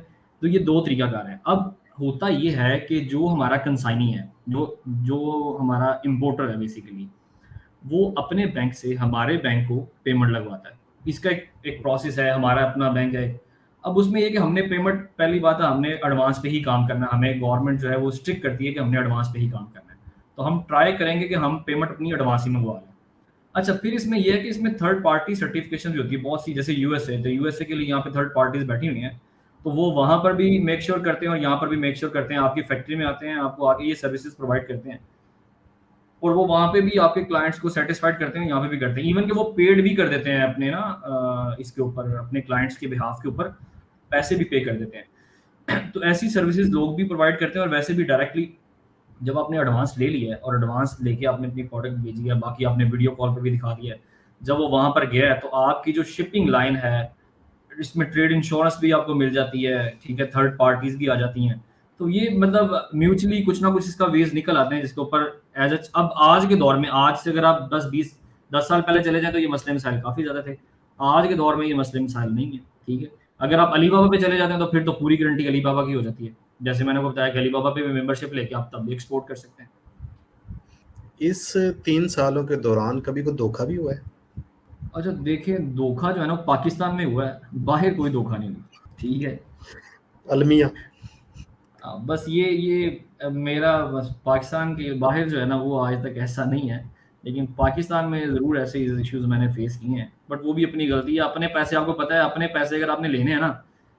तो ये 2 तरीकाकार हैं। अब होता ये है कि जो हमारा कंसाइनी है, जो जो हमारा इम्पोर्टर है बेसिकली, वो अपने बैंक से हमारे बैंक को पेमेंट लगवाता है। इसका एक प्रोसेस है, हमारा अपना बैंक है। अब उसमें ये है कि हमने पेमेंट, पहली बात है हमने एडवांस पे ही काम करना है। हमें गवर्नमेंट जो है वो स्ट्रिक्ट करती है कि हमने एडवांस पे ही काम करना है। तो हम ट्राई करेंगे कि हम पेमेंट अपनी एडवांस ही मंगवा लें। अच्छा, फिर इसमें ये है कि इसमें थर्ड पार्टी सर्टिफिकेशन भी होती है बहुत सी, जैसे यूएसए, तो यूएसए के लिए यहाँ पे थर्ड पार्टीज बैठी हुई हैं, तो वो वहाँ पर भी मेक श्योर करते हैं और यहाँ पर भी मेक श्योर करते हैं। आपकी फैक्ट्री में आते हैं, आपको आके ये सर्विसेज प्रोवाइड करते हैं, और वो वहाँ पे भी आपके क्लाइंट्स को सेटिस्फाइड करते हैं, यहाँ पे भी करते हैं। इवन कि वो पेड भी कर देते हैं अपने ना इसके ऊपर, अपने क्लाइंट्स के बिहाफ के ऊपर पैसे भी पे कर देते हैं। तो ऐसी सर्विसेज लोग भी प्रोवाइड करते हैं, और वैसे भी डायरेक्टली जब आपने एडवांस ले लिया है और एडवांस लेके आपने अपनी प्रोडक्ट भेजी है, बाकी आपने वीडियो कॉल पे भी दिखा दिया है, जब वो वहाँ पर गया है तो आपकी जो शिपिंग लाइन है, इसमें ट्रेड इंश्योरेंस भी आपको मिल जाती है, ठीक है, थर्ड पार्टीज भी आ जाती हैं। तो ये मतलब म्यूचुअली कुछ ना कुछ इसका वेज निकल आते हैं जिसके ऊपर एज अब आज के दौर में, आज से अगर आप 10 साल पहले चले जाएं तो ये मसले मसाइल काफ़ी ज़्यादा थे। आज के दौर में ये मसले मसाइल नहीं है, ठीक है। अगर आप अलीबाबा पे चले जाते हैं तो फिर तो पूरी गारंटी अलीबाबा की हो जाती है। जैसे मैंने आपको बताया कि अलीबाबा पे भी मेंबरशिप लेके आप तब भी एक्सपोर्ट कर सकते हैं। इस 3 सालों के दौरान कभी कोई धोखा भी हुआ है? अच्छा देखिए, धोखा जो है ना वो पाकिस्तान में हुआ है, बाहर कोई धोखा नहीं हुआ, ठीक है। अलमिया। बस ये मेरा बस पाकिस्तान के बाहर जो है ना वो आज तक ऐसा नहीं है, लेकिन पाकिस्तान में ज़रूर ऐसे इश्यूज़ मैंने फेस किए हैं, बट वो भी अपनी गलती है। अपने पैसे, आपको पता है अपने पैसे अगर आपने लेने हैं ना,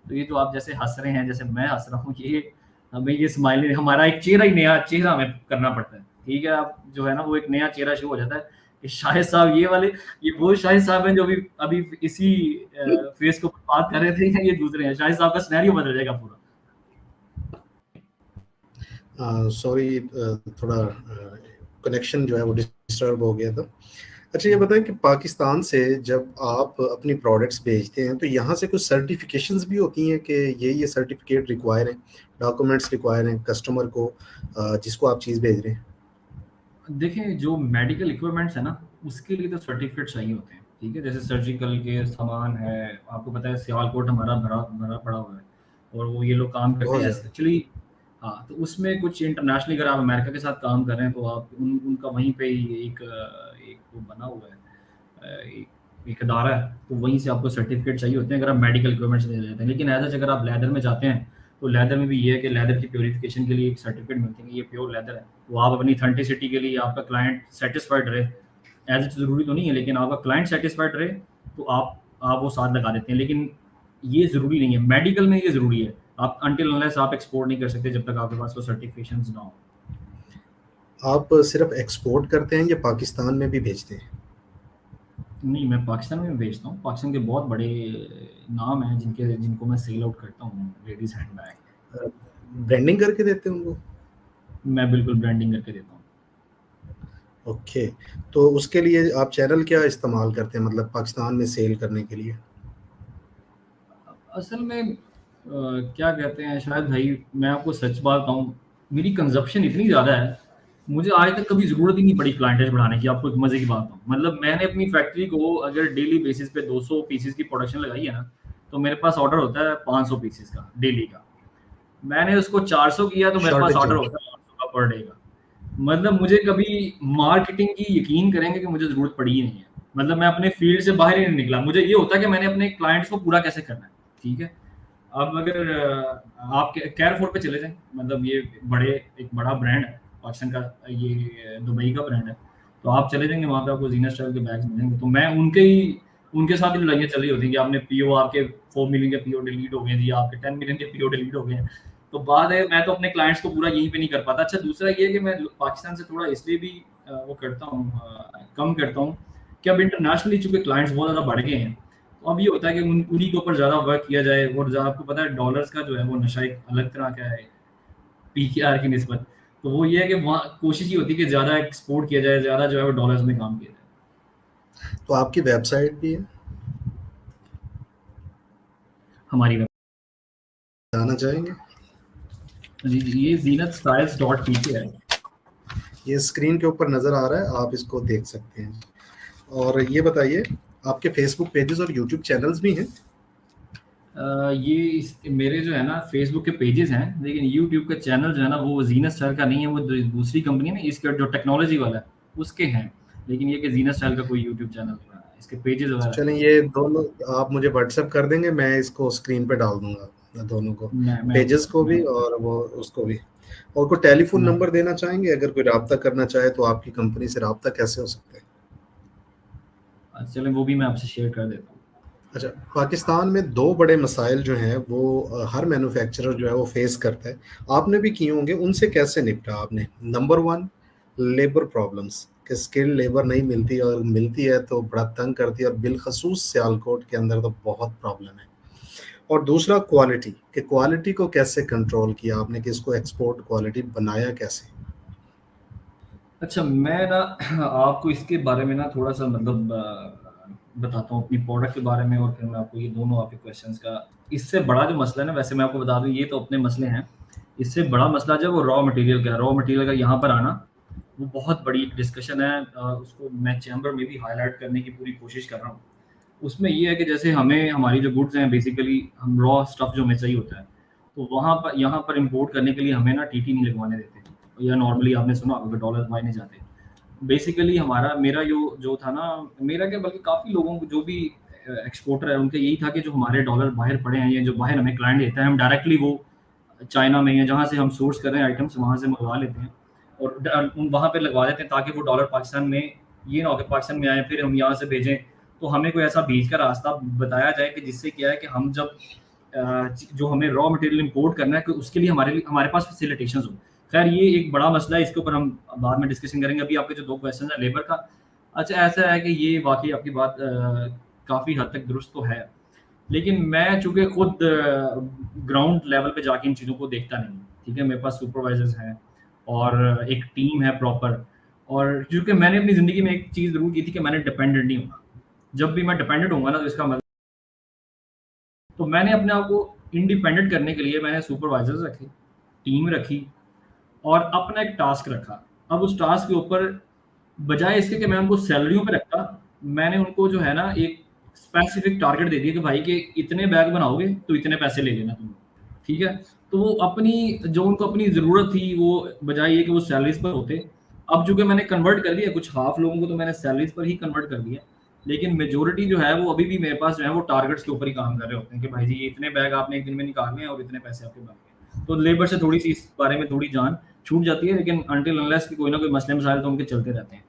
तो ये जो आप जैसे हँस रहे हैं, जैसे मैं हँस रहा हूँ, ये हमें ये स्माइल, हमारा एक चेहरा ही, नया चेहरा हमें करना पड़ता है, ठीक है। आप जो है ना वो एक नया चेहरा शो हो जाता है कि शाहिद साहब ये वाले, ये वो शाहिद साहब हैं जो अभी अभी इसी फेस को बात कर रहे थे, या ये दूसरे हैं। शाहिद साहब का सिनेरियो बदल जाएगा पूरा। सॉरी, थोड़ा कनेक्शन जो है वो डिस्टर्ब हो गया था। अच्छा ये बताएं कि पाकिस्तान से जब आप अपनी प्रोडक्ट्स भेजते हैं तो यहाँ से कुछ सर्टिफिकेशंस भी होती हैं कि ये सर्टिफिकेट रिक्वायर हैं, डॉक्यूमेंट्स रिक्वायर हैं कस्टमर को, जिसको आप चीज़ भेज रहे हैं? देखिए, जो मेडिकल इक्विपमेंट्स है ना, उसके लिए तो सर्टिफिकेट चाहिए होते हैं, ठीक है? जैसे सर्जिकल के सामान है, आपको पता है सियालकोट हमारा भरा भरा पड़ा हुआ है और वो ये लोग काम करते बहुत हैं ज़्यादा। एक्चुअली। हाँ, तो उसमें कुछ इंटरनेशनली अगर आप अमेरिका के साथ काम कर रहे हैं, तो आप उनका वहीं पे ही एक वो बना हुआ है, एक अदारा है, तो वहीं से आपको सर्टिफिकेट चाहिए होते हैं अगर आप मेडिकल इक्विपमेंट्स ले जाते हैं। लेकिन एज सच अगर आप लेदर में जाते हैं, तो लेदर में भी ये है कि लेदर की प्योरीफिकेशन के लिए एक सर्टिफिकेट मिलती है कि ये प्योर लेदर है। तो आप अपनी ऑथेंटिसिटी के लिए आपका क्लाइंट सेटिस्फाइड रहे, एज इट ज़रूरी तो नहीं है, लेकिन आपका क्लाइंट सेटिस्फाइड रहे, तो आप वो साथ लगा देते हैं। लेकिन ये ज़रूरी नहीं है, मेडिकल में ये ज़रूरी है। आप अनटिल अनलेस आप एक्सपोर्ट नहीं कर सकते जब तक आपके पास वो सर्टिफिकेशंस ना हो। आप सिर्फ एक्सपोर्ट करते हैं या पाकिस्तान में भी भेजते हैं? नहीं, मैं पाकिस्तान में भेजता हूँ। पाकिस्तान के बहुत बड़े नाम हैं जिनको मैं सेल आउट करता हूँ, लेडीज़ हैंडबैग। ब्रांडिंग करके देते हैं उनको? मैं बिल्कुल ब्रांडिंग करके देता हूँ। ओके, तो उसके लिए आप चैनल क्या इस्तेमाल करते हैं मतलब पाकिस्तान में सेल करने के लिए? असल में क्या कहते हैं, शायद भाई मैं आपको सच बात बताऊँ, मेरी कंजप्शन इतनी ज़्यादा है, मुझे आज तक कभी ज़रूरत ही नहीं पड़ी क्लाइंटेज बढ़ाने की। आपको एक मज़े की बात बताऊँ, मतलब मैंने अपनी फैक्ट्री को अगर डेली बेसिस पे 200 पीसेस की प्रोडक्शन लगाई है ना, तो मेरे पास ऑर्डर होता है 500 पीसेस का डेली का। मैंने उसको 400 किया तो मेरे पास शॉर्टेज ऑर्डर है। होता है 800 का पर डे का। मतलब मुझे कभी मार्केटिंग की यकीन करेंगे कि मुझे ज़रूरत पड़ी ही नहीं है। मतलब मैं अपने फील्ड से बाहर ही नहीं निकला। मुझे ये होता है कि मैंने अपने क्लाइंट्स को पूरा कैसे करना है, ठीक है? अब अगर आप केयरफोर पे चले जाएँ, मतलब ये एक बड़ा ब्रांड है पाकिस्तान का, ये दुबई का ब्रांड है। तो आप चले जाएँगे वहाँ पे आपको ज़ीनत स्टाइल के बैग्स मिलेंगे। तो मैं उनके साथ ही लड़ाइयाँ चल रही होती हैं कि आपने पीओ आपके 4 मिलियन के पीओ डिलीट हो गए जी, आपके 10 मिलियन के पीओ डिलीट हो गए हैं। तो बात है, मैं तो अपने क्लाइंट्स को पूरा यहीं पे नहीं कर पाता। अच्छा, दूसरा ये है कि मैं पाकिस्तान से थोड़ा इसलिए भी वो करता हूँ, कम करता हूँ कि अब इंटरनेशनली चूँकि क्लाइंट्स बहुत ज़्यादा बढ़ गए हैं, तो अब ये होता है कि उन्हीं के ऊपर ज़्यादा वर्क किया जाए। और आपको पता है डॉलर्स का जो है वो नशा एक अलग तरह का है पीकेआर की निस्बत। तो वो ये है कि वहाँ कोशिश ये होती है कि ज़्यादा एक्सपोर्ट किया जाए, ज़्यादा जो है वो डॉलर्स में काम किया जाए। तो आपकी वेबसाइट भी है, हमारी बताना चाहेंगे? जी, जी, ये zenithstyles.pk है। ये स्क्रीन के ऊपर नज़र आ रहा है, आप इसको देख सकते हैं। और ये बताइए, आपके फेसबुक पेजेस और यूट्यूब चैनल्स भी हैं? मेरे जो है ना फेसबुक के पेजेस हैं, लेकिन यूट्यूब का चैनल जो है ना वो जीनत स्टाइल का नहीं है, वो दूसरी कंपनी है ना, इसका जो टेक्नोलॉजी वाला है उसके हैं। लेकिन ये कि जीनत स्टाइल का कोई यूट्यूब चैनल नहीं है, इसके पेजेस वगैरह चलें, हैं। ये दोनों आप मुझे व्हाट्सएप कर देंगे, मैं इसको स्क्रीन पे डाल दूंगा, दोनों को, पेजेस को भी मैं और वो उसको भी। और कोई टेलीफोन मैं नंबर देना चाहेंगे, अगर कोई रब्ता करना चाहे तो आपकी कंपनी से रब्ता कैसे हो सकता है? चलें, वो भी मैं आपसे शेयर कर देता हूँ। अच्छा, पाकिस्तान में दो बड़े मसाइल जो हैं वो हर मैन्युफैक्चरर जो है वो फेस करता है, आपने भी किए होंगे, उनसे कैसे निपटा आपने? नंबर वन, लेबर प्रॉब्लम्स, कि स्किल्ड लेबर नहीं मिलती, और मिलती है तो बड़ा तंग करती है, और बिलखसूस सियालकोट के अंदर तो बहुत प्रॉब्लम है। और दूसरा क्वालिटी, कि क्वालिटी को कैसे कंट्रोल किया आपने, कि इसको एक्सपोर्ट क्वालिटी बनाया कैसे? अच्छा, मैं ना आपको इसके बारे में ना थोड़ा-सा मतलब बताता हूँ अपनी प्रोडक्ट के बारे में, और फिर मैं आपको ये दोनों आपके क्वेश्चन्स का, इससे बड़ा जो मसला है ना, वैसे मैं आपको बता दूँ ये तो अपने मसले हैं। इससे बड़ा मसला जो है वो रॉ मटेरियल का यहाँ पर आना, वो बहुत बड़ी डिस्कशन है। उसको मैं चैम्बर में भी हाइलाइट करने की पूरी कोशिश कर रहा हूँ। उसमें ये है कि जैसे हमें हमारी जो गुड्स हैं बेसिकली हम रॉ स्टफ जो हमें चाहिए होता है, तो वहाँ पर यहाँ पर इम्पोर्ट करने के लिए हमें ना टीटी नहीं लगवाने देते, या नॉर्मली आपने सुना होगा डॉलर वाई नहीं जाते। बेसिकली मेरा जो था ना, मेरा क्या बल्कि काफ़ी लोगों को जो भी एक्सपोर्टर है उनका यही था कि जो हमारे डॉलर बाहर पड़े हैं या जो बाहर हमें क्लाइंट देता है, हम डायरेक्टली वो चाइना में या जहाँ से हम सोर्स कर रहे हैं आइटम्स वहाँ से मंगवा लेते हैं और वहाँ पे लगवा देते हैं, ताकि वो डॉलर पाकिस्तान में ये ना हो कि पाकिस्तान में आए फिर हम यहाँ से भेजें, तो हमें कोई ऐसा भेज का रास्ता बताया जाए कि जिससे क्या है कि हम जब जो हमें रॉ मटेरियल इंपोर्ट करना है कि उसके लिए हमारे पास फैसिलिटेशंस हो। खैर ये एक बड़ा मसला है, इसके ऊपर हम बाद में डिस्कशन करेंगे। अभी आपके जो 2 क्वेश्चन है लेबर का, अच्छा ऐसा है कि ये वाक़ई आपकी बात काफ़ी हद तक दुरुस्त तो है। लेकिन मैं चूँकि खुद ग्राउंड लेवल पे जाके इन चीज़ों को देखता नहीं हूँ, ठीक है? मेरे पास सुपरवाइज़र्स हैं और एक टीम है प्रॉपर, और क्योंकि मैंने अपनी ज़िंदगी में एक चीज़ ज़रूर की थी कि मैंने डिपेंडेंट नहीं होना। जब भी मैं डिपेंडेंट होऊँगा ना तो इसका मतलब, तो मैंने अपने आप को इंडिपेंडेंट करने के लिए मैंने सुपरवाइज़र्स रखे, टीम रखी और अपना एक टास्क रखा। अब उस टास्क के ऊपर बजाय इसके कि मैं उनको सैलरियों पे रखता, मैंने उनको जो है ना एक स्पेसिफिक टारगेट दे दिया कि भाई के इतने बैग बनाओगे तो इतने पैसे ले लेना तुम। ठीक है? तो वो अपनी जो उनको अपनी ज़रूरत थी वो बजाय ये कि वो सैलरीज़ पर होते, अब चूँकि मैंने कन्वर्ट कर दिया कुछ हाफ़ लोगों को तो मैंने सैलरीज़ पर ही कन्वर्ट कर दिया। लेकिन मेजॉरिटी जो है वो अभी भी मेरे पास जो है वो टारगेट्स के ऊपर ही काम कर रहे होते हैं कि भाई जी ये इतने बैग आपने एक दिन में निकालने हैं और इतने पैसे आपके बन गए। तो लेबर से थोड़ी-सी इस बारे में थोड़ी जान छूट जाती है, लेकिन अनटिल अनलेस कि कोई ना कोई मसले मसाइल तो उनके चलते रहते हैं।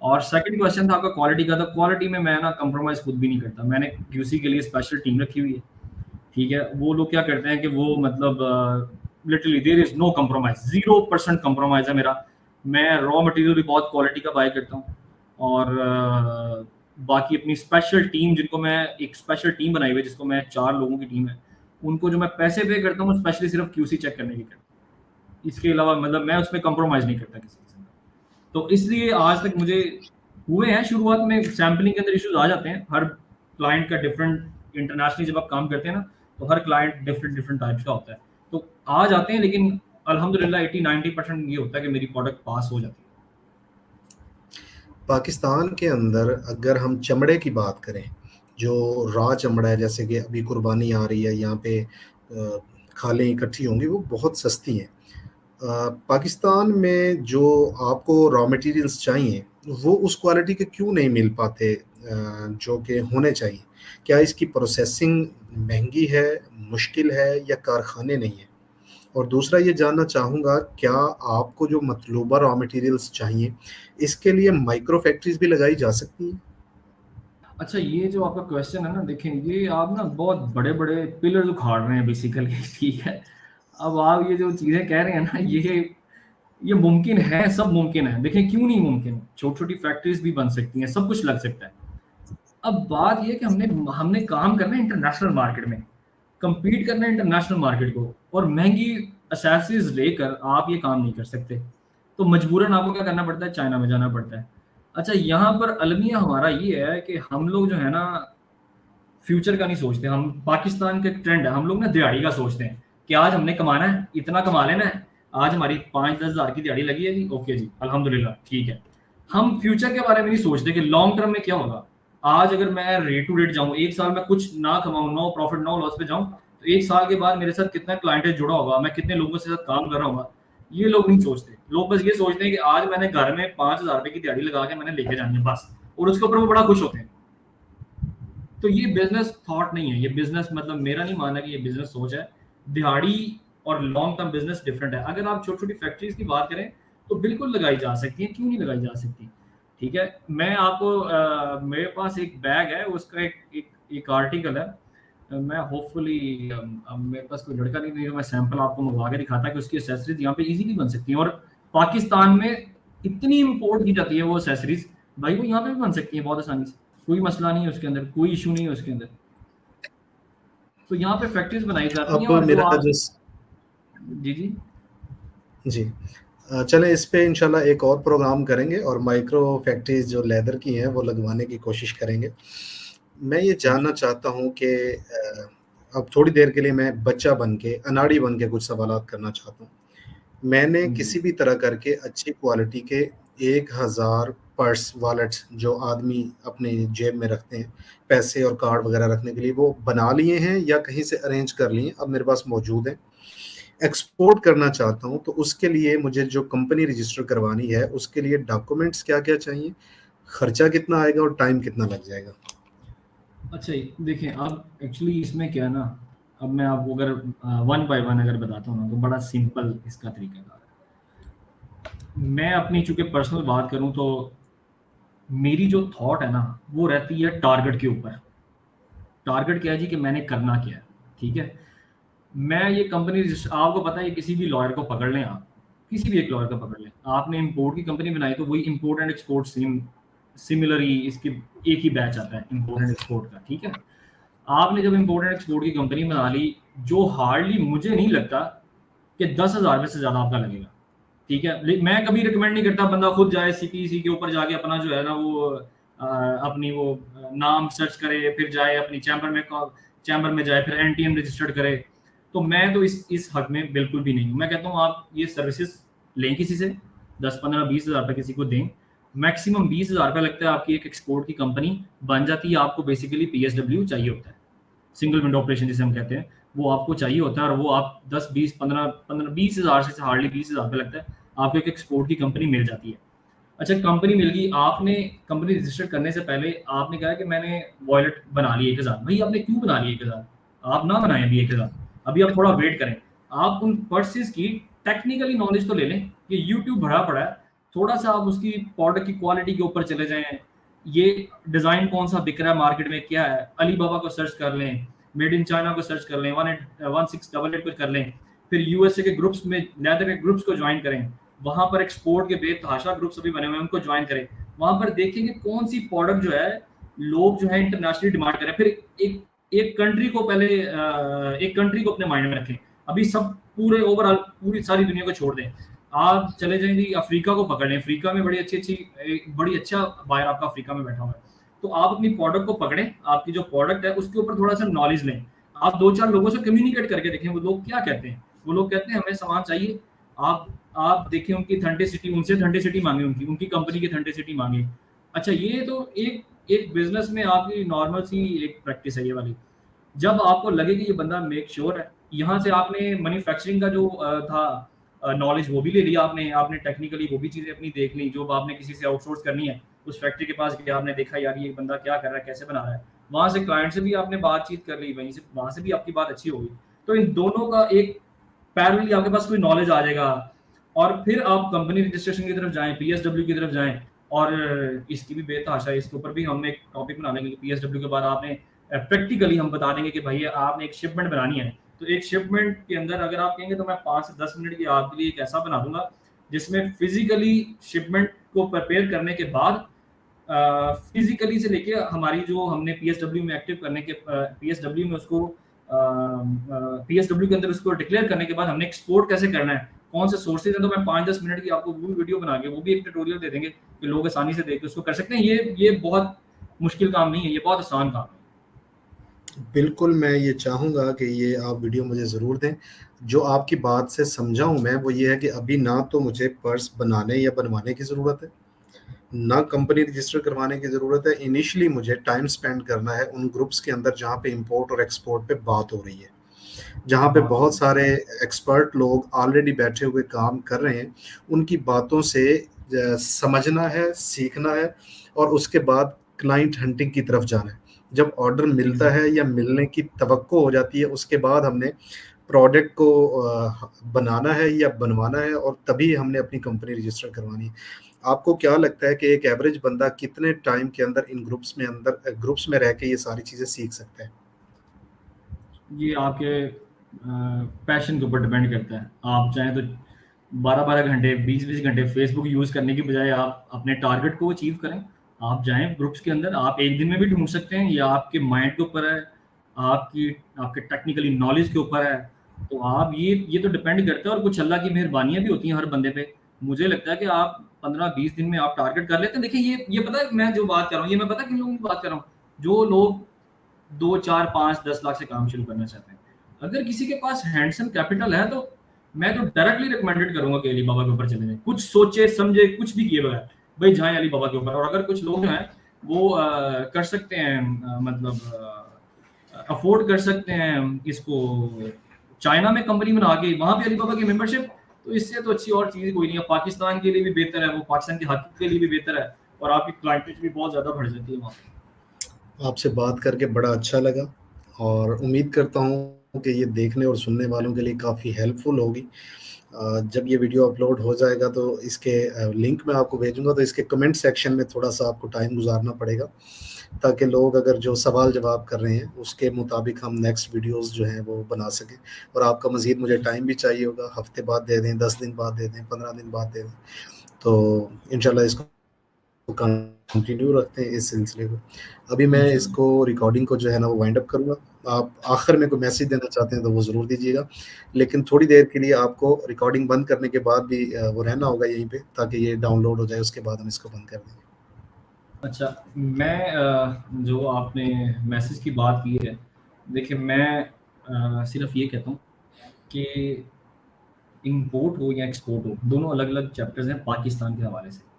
और सेकंड क्वेश्चन था आपका क्वालिटी का, तो क्वालिटी में मैं ना कंप्रोमाइज़ खुद भी नहीं करता। मैंने क्यूसी के लिए स्पेशल टीम रखी हुई है, ठीक है? वो लोग क्या करते हैं कि वो मतलब literally there is no compromise, 0% compromise है मेरा। मैं रॉ मटेरियल भी बहुत क्वालिटी का बाय करता हूँ और बाकी अपनी स्पेशल टीम जिनको मैं एक स्पेशल टीम बनाई हुई है जिसको मैं 4 लोगों की टीम है, उनको जो मैं पैसे पे करता हूँ स्पेशली सिर्फ़ क्यूसी चेक करने की करता हूँ। इसके अलावा मतलब मैं उसमें कंप्रोमाइज़ नहीं करता किसी किस्म का। तो इसलिए आज तक मुझे हुए हैं शुरुआत में सैंपलिंग के अंदर इश्यूज़ आ जाते हैं। हर क्लाइंट का डिफरेंट इंटरनेशनली जब आप काम करते हैं ना, तो हर क्लाइंट डिफरेंट डिफरेंट टाइप्स का होता है। तो आ जाते हैं लेकिन अल्हम्दुलिल्लाह 80-90% ये होता है कि मेरी प्रोडक्ट पास हो जाती है। पाकिस्तान के अंदर अगर हम चमड़े की बात करें, जो रॉ चमड़ा है जैसे कि अभी कुर्बानी आ रही है यहाँ पे खालें इकट्ठी होंगी वो बहुत सस्ती हैं। पाकिस्तान में जो आपको रॉ मटेरियल्स चाहिए, वो उस क्वालिटी के क्यों नहीं मिल पाते जो कि होने चाहिए? क्या इसकी प्रोसेसिंग महँगी है, मुश्किल है या कारखाने नहीं हैं? और दूसरा ये जानना चाहूँगा क्या आपको जो मतलूबा रॉ मटेरियल्स चाहिए, इसके लिए माइक्रो फैक्ट्रीज़ भी लगाई जा सकती हैं? अच्छा, ये जो आपका क्वेश्चन है ना, देखें ये आप ना बहुत बड़े-बड़े पिलर्स उखाड़ रहे हैं बेसिकली ठीक है। अब आप ये जो चीज़ें कह रहे हैं ना ये मुमकिन है, सब मुमकिन है। देखें क्यों नहीं मुमकिन? छोटी-छोटी फैक्ट्रीज़ भी बन सकती हैं, सब कुछ लग सकता है। अब बात ये है कि हमने हमने काम करना है इंटरनेशनल मार्केट में, कम्पीट करना है इंटरनेशनल मार्केट को और महँगी एक्सेसरीज़ लेकर आप ये काम नहीं कर सकते। तो मजबूरन आपको क्या करना पड़ता है, चाइना में जाना पड़ता है। अच्छा, यहाँ पर अलमिया हमारा ये है कि हम लोग जो है ना फ्यूचर का नहीं सोचते। हम पाकिस्तान का एक ट्रेंड है, हम लोग ना दिहाड़ी का सोचते हैं कि आज हमने कमाना है, इतना कमा लेना है, आज हमारी 5-10 हज़ार की दिहाड़ी लगी है जी, ओके जी, अल्हम्दुलिल्लाह, ठीक है। हम फ्यूचर के बारे में नहीं सोचते कि लॉन्ग टर्म में क्या होगा। आज अगर मैं रेट टू रेट जाऊँ, 1 साल में कुछ ना कमाऊँ, नो प्रॉफिट, नो लॉस पे जाऊँ, तो 1 साल के बाद मेरे साथ कितना क्लाइंटेज जुड़ा होगा, मैं कितने लोगों के साथ काम कर रहा होऊँगा, ये लोग नहीं सोचते। लोग बस ये सोचते हैं कि आज मैंने घर में 5,000 रुपए की दिहाड़ी लगा के मैंने लेके जानी है बस, और उसके ऊपर वो बड़ा खुश होते हैं। तो ये बिज़नेस थॉट नहीं है, ये बिज़नेस मतलब मेरा नहीं मानना कि ये बिज़नेस सोच है। दिहाड़ी और लॉन्ग टर्म बिज़नेस डिफरेंट है। अगर आप छोटी-छोटी फैक्ट्रीज़ की बात करें, तो बिल्कुल लगाई जा सकती है, क्यों नहीं लगाई जा सकती? ठीक है? मैं आपको मेरे पास एक बैग है, उसका एक एक एक आर्टिकल है। मैं होपफुली अब मेरे पास कोई लड़का नहीं है, मैं सैंपल आपको मँगवा के दिखाता कि उसकी एक्सेसरीज़ यहाँ पे ईज़िली बन सकती हैं और पाकिस्तान में इतनी इम्पोर्ट की जाती है वो एक्सेसरीज़, भाई वो यहाँ पे भी बन सकती हैं बहुत आसानी से। कोई मसला नहीं है उसके अंदर, कोई इश्यू नहीं है उसके अंदर। तो यहाँ पे फैक्ट्रीज़ बनाई जाती हैं अब और जो मेरा आप जो जी, जी। जी। चलें इस पे इंशाल्लाह एक और प्रोग्राम करेंगे और माइक्रो फैक्ट्रीज़ जो लेदर की हैं, वो लगवाने की कोशिश करेंगे। मैं ये जानना जी। चाहता हूँ कि अब थोड़ी देर के लिए मैं बच्चा बन के, अनाड़ी बन के कुछ सवालात करना चाहता हूँ। मैंने जी। किसी भी तरह करके अच्छी क्वालिटी के 1000 पर्स, वॉलेट्स जो आदमी अपने जेब में रखते हैं, पैसे और कार्ड वगैरह रखने के लिए, वो बना लिए हैं या कहीं से अरेंज कर लिए, अब मेरे पास मौजूद हैं। एक्सपोर्ट करना चाहता हूँ, तो उसके लिए मुझे जो कंपनी रजिस्टर करवानी है, उसके लिए डॉक्यूमेंट्स क्या-क्या चाहिए? खर्चा कितना आएगा और टाइम कितना लग जाएगा? अच्छा, देखिए अब एक्चुअली इसमें क्या है ना, अब मैं आपको अगर वन बाय वन अगर बताता हूँ ना, तो बड़ा सिंपल इसका तरीकाकार है। मैं अपनी चूँकि पर्सनल बात करूँ तो मेरी जो थॉट है ना, वो रहती है टारगेट के ऊपर। टारगेट क्या है जी कि मैंने करना क्या है, ठीक है? मैं ये कंपनी आपको पता है किसी भी लॉयर को पकड़ लें आप, किसी भी एक लॉयर को पकड़ लें। आपने इम्पोर्ट की कंपनी बनाई तो वही इम्पोर्ट एंड एक्सपोर्ट सिमिलर ही इसके एक ही बैच आता है इम्पोर्ट एंड एक्सपोर्ट का, ठीक है? आपने जब इम्पोर्ट एंड एक्सपोर्ट की कंपनी बना ली, जो हार्डली मुझे नहीं लगता कि 10,000 में से ज़्यादा आपका लगेगा, ठीक है, मैं कभी रिकमेंड नहीं करता बंदा खुद जाए सीपीसी के ऊपर जाके अपना जो है ना वो अपनी वो नाम सर्च करे, फिर जाए अपनी चैम्बर में जाए, फिर एनटीएम रजिस्टर्ड करे। तो मैं तो इस हक में बिल्कुल भी नहीं हूँ। मैं कहता हूँ आप ये सर्विसेज लें किसी से, 10-15-20 हज़ार रुपये किसी को दें, मैक्सिमम 20 हज़ार रुपये लगता है आपकी एक एक्सपोर्ट की कंपनी बन जाती है। आपको बेसिकली पीएसडब्ल्यू चाहिए होता है, सिंगल विंडो ऑपरेशन जिसे हम कहते हैं, वो आपको चाहिए होता है। और वो आप 10-20-15-20 हज़ार से हार्डली 20 हज़ार रुपये लगता है, आपको एक एक्सपोर्ट की कंपनी मिल जाती है। अच्छा, कंपनी मिल गई, आपने कंपनी रजिस्टर करने से पहले आपने कहा कि मैंने वॉलेट बना ली 1,000। भाई आपने क्यों बना ली 1,000? आप ना बनाएं अभी 1,000, अभी आप थोड़ा वेट करें। आप उन पर्सेस की टेक्निकली नॉलेज तो ले लें, कि यूट्यूब भरा पड़ा है, थोड़ा सा आप उसकी प्रोडक्ट की क्वालिटी के ऊपर चले जाएं, ये डिज़ाइन कौन सा बिक रहा है मार्केट में, क्या है, अली बाबा को सर्च कर लें, मेड इन चाइना को सर्च कर लें, 1688 को कर लें, फिर यूएसए के ग्रुप्स में, लेदर के ग्रुप्स को ज्वाइन करें, वहां पर एक्सपोर्ट के बेतहाशा ग्रुप्स अभी बने हुए हैं, उनको ज्वाइन करें। वहां पर देखेंगे कौन सी प्रोडक्ट जो है लोग जो है इंटरनेशनली डिमांड करें। फिर एक एक कंट्री को पहले एक कंट्री को अपने माइंड में रखें। अभी सब पूरे ओवरऑल पूरी सारी दुनिया को छोड़ दें, आप चले जाएं जी अफ्रीका को पकड़ लें। अफ्रीका में बड़ी अच्छा बायर आपका अफ्रीका में बैठा हुआ है। तो आप अपनी प्रोडक्ट को पकड़ें, आपकी जो प्रोडक्ट है उसके ऊपर थोड़ा सा नॉलेज लें, आप 2-4 लोगों से कम्युनिकेट करके देखें वो लोग क्या कहते हैं। वो लोग कहते हैं हमें सामान चाहिए, आप देखिए उनकी ऑथेंटिसिटी, उनसे ऑथेंटिसिटी मांगे, उनकी कंपनी की ऑथेंटिसिटी मांगे। अच्छा, ये तो एक बिजनेस में आपकी नॉर्मल सी एक प्रैक्टिस है ये वाली। जब आपको लगे कि ये बंदा मेक श्योर है, यहाँ से आपने मैन्युफैक्चरिंग का जो था नॉलेज वो भी ले लिया, आपने टेक्निकली वो भी चीज़ें अपनी देख ली। जो आपने किसी से आउटसोर्स करनी है, उस फैक्ट्री के पास गया, आपने देखा यार ये बंदा क्या कर रहा है, कैसे बना रहा है, वहाँ से क्लाइंट से भी आपने बातचीत कर ली, वहाँ से भी आपकी बात अच्छी होगी। तो इन दोनों का एक पैरेलली आपके पास कोई नॉलेज आ जाएगा, और फिर आप कंपनी रजिस्ट्रेशन की तरफ जाएं, पीएसडब्ल्यू की तरफ जाएं। और इसकी भी बेतहाशा है, इसके ऊपर भी हमने एक टॉपिक बना लेंगे। पीएसडब्ल्यू के बाद आपने प्रैक्टिकली हम बता देंगे कि भाई आपने एक शिपमेंट बनानी है, तो एक शिपमेंट के अंदर अगर आप कहेंगे तो मैं 5 से 10 मिनट की आपके लिए एक ऐसा बना दूंगा जिसमें फिजिकली शिपमेंट को प्रिपेयर करने के बाद फिजिकली से लेके हमारी जो हमने पीएसडब्ल्यू में एक्टिव करने के पीएसडब्ल्यू में उसको पीएसडब्ल्यू के अंदर उसको डिक्लेयर करने के बाद हमने एक्सपोर्ट कैसे करना है, कौन से सोर्सेज हैं, तो मैं 5-10 मिनट की आपको वो वीडियो बना के वो भी एक ट्यूटोरियल दे देंगे कि लोग आसानी से देख के उसको कर सकते हैं। ये बहुत मुश्किल काम नहीं है, ये बहुत आसान काम है। बिल्कुल, मैं ये चाहूँगा कि ये आप वीडियो मुझे ज़रूर दें। जो आपकी बात से समझा हूँ मैं, वो ये है कि अभी ना तो मुझे पर्स बनाने या बनवाने की ज़रूरत है, ना कंपनी रजिस्टर करवाने की ज़रूरत है। इनिशियली मुझे टाइम स्पेंड करना है उन ग्रुप्स के अंदर जहाँ पे इम्पोर्ट और एक्सपोर्ट पे बात हो रही है, जहाँ पे बात बहुत सारे एक्सपर्ट लोग ऑलरेडी बैठे हुए काम कर रहे हैं। उनकी बातों से समझना है, सीखना है, और उसके बाद क्लाइंट हंटिंग की तरफ जाना है। जब ऑर्डर मिलता है या मिलने की तवक्को हो जाती है, उसके बाद हमने प्रोडक्ट को बनाना है या बनवाना है, और तभी हमने अपनी कंपनी रजिस्टर करवानी है। आपको क्या लगता है कि एक एवरेज बंदा कितने टाइम के अंदर इन ग्रुप्स में रह के ये सारी चीज़ें सीख सकता है? ये आपके पैशन के ऊपर डिपेंड करता है। आप चाहें तो 12-12 घंटे, 20-20 घंटे फेसबुक यूज़ करने की बजाय आप अपने टारगेट को अचीव करें। आप जाएँ ग्रुप्स के अंदर, आप एक दिन में भी ढूँढ सकते हैं, या आपके माइंड के ऊपर है, आपकी आपके टेक्निकली नॉलेज के ऊपर है। तो आप ये तो डिपेंड करता है, और कुछ अल्लाह की मेहरबानियाँ भी होती हैं हर बंदे पे। मुझे लगता है कि आप 15-20 दिन में आप टारगेट कर लेते हैं। देखिए ये पता है मैं जो बात कर रहा हूँ, ये मैं पता है किन लोगों की बात कर रहा हूँ? जो लोग 2, 4, 5, 10 लाख से काम शुरू करना चाहते हैं। अगर किसी के पास हैंडसम कैपिटल है, तो मैं तो डायरेक्टली रिकमेंडेड करूँगा कि अली बाबा के ऊपर चले जाएँ। कुछ सोचे समझे कुछ भी किए बगैर, भई जाएँ अली बाबा के ऊपर। और अगर कुछ लोग जो हैं वो कर सकते हैं, मतलब अफ़ोर्ड कर सकते हैं इसको, चाइना में कंपनी बना के वहाँ पे अली बाबा की मेंबरशिप, तो इससे तो अच्छी और चीज़ कोई नहीं है। पाकिस्तान के लिए भी बेहतर है वो, पाकिस्तान के हक़ के लिए भी बेहतर है, और आपकी क्लाइंटेज भी बहुत ज़्यादा बढ़ जाती है वहाँ पे। आपसे बात करके बड़ा अच्छा लगा, और उम्मीद करता हूँ कि ये देखने और सुनने वालों के लिए काफ़ी हेल्पफुल होगी। जब ये वीडियो अपलोड हो जाएगा तो इसके लिंक मैं आपको भेजूँगा, तो इसके कमेंट सेक्शन में थोड़ा-सा आपको टाइम गुज़ारना पड़ेगा, ताकि लोग अगर जो सवाल जवाब कर रहे हैं, उसके मुताबिक हम नेक्स्ट वीडियोज़ जो हैं वो बना सकें। और आपका मज़ीद मुझे टाइम भी चाहिए होगा, हफ़्ते बाद दे दें, 10 दिन बाद दे दें, 15 दिन बाद दे दें। तो इंशाल्लाह इसको कंटिन्यू रखते हैं इस सिलसिले को। अभी मैं इंशाल्लाह। इसको रिकॉर्डिंग को जो है ना वो वाइंड अप करूँगा, आप आखिर में कोई मैसेज देना चाहते हैं तो वो ज़रूर दीजिएगा। लेकिन थोड़ी देर के लिए आपको रिकॉर्डिंग बंद करने के बाद भी वो रहना होगा यहीं पे, ताकि ये डाउनलोड हो जाए, उसके बाद हम इसको बंद कर देंगे। अच्छा, मैं जो आपने मैसेज की बात की है, देखिए मैं सिर्फ़ ये कहता हूँ कि इम्पोर्ट हो या एक्सपोर्ट हो, दोनों अलग-अलग चैप्टर्स हैं पाकिस्तान के हवाले से।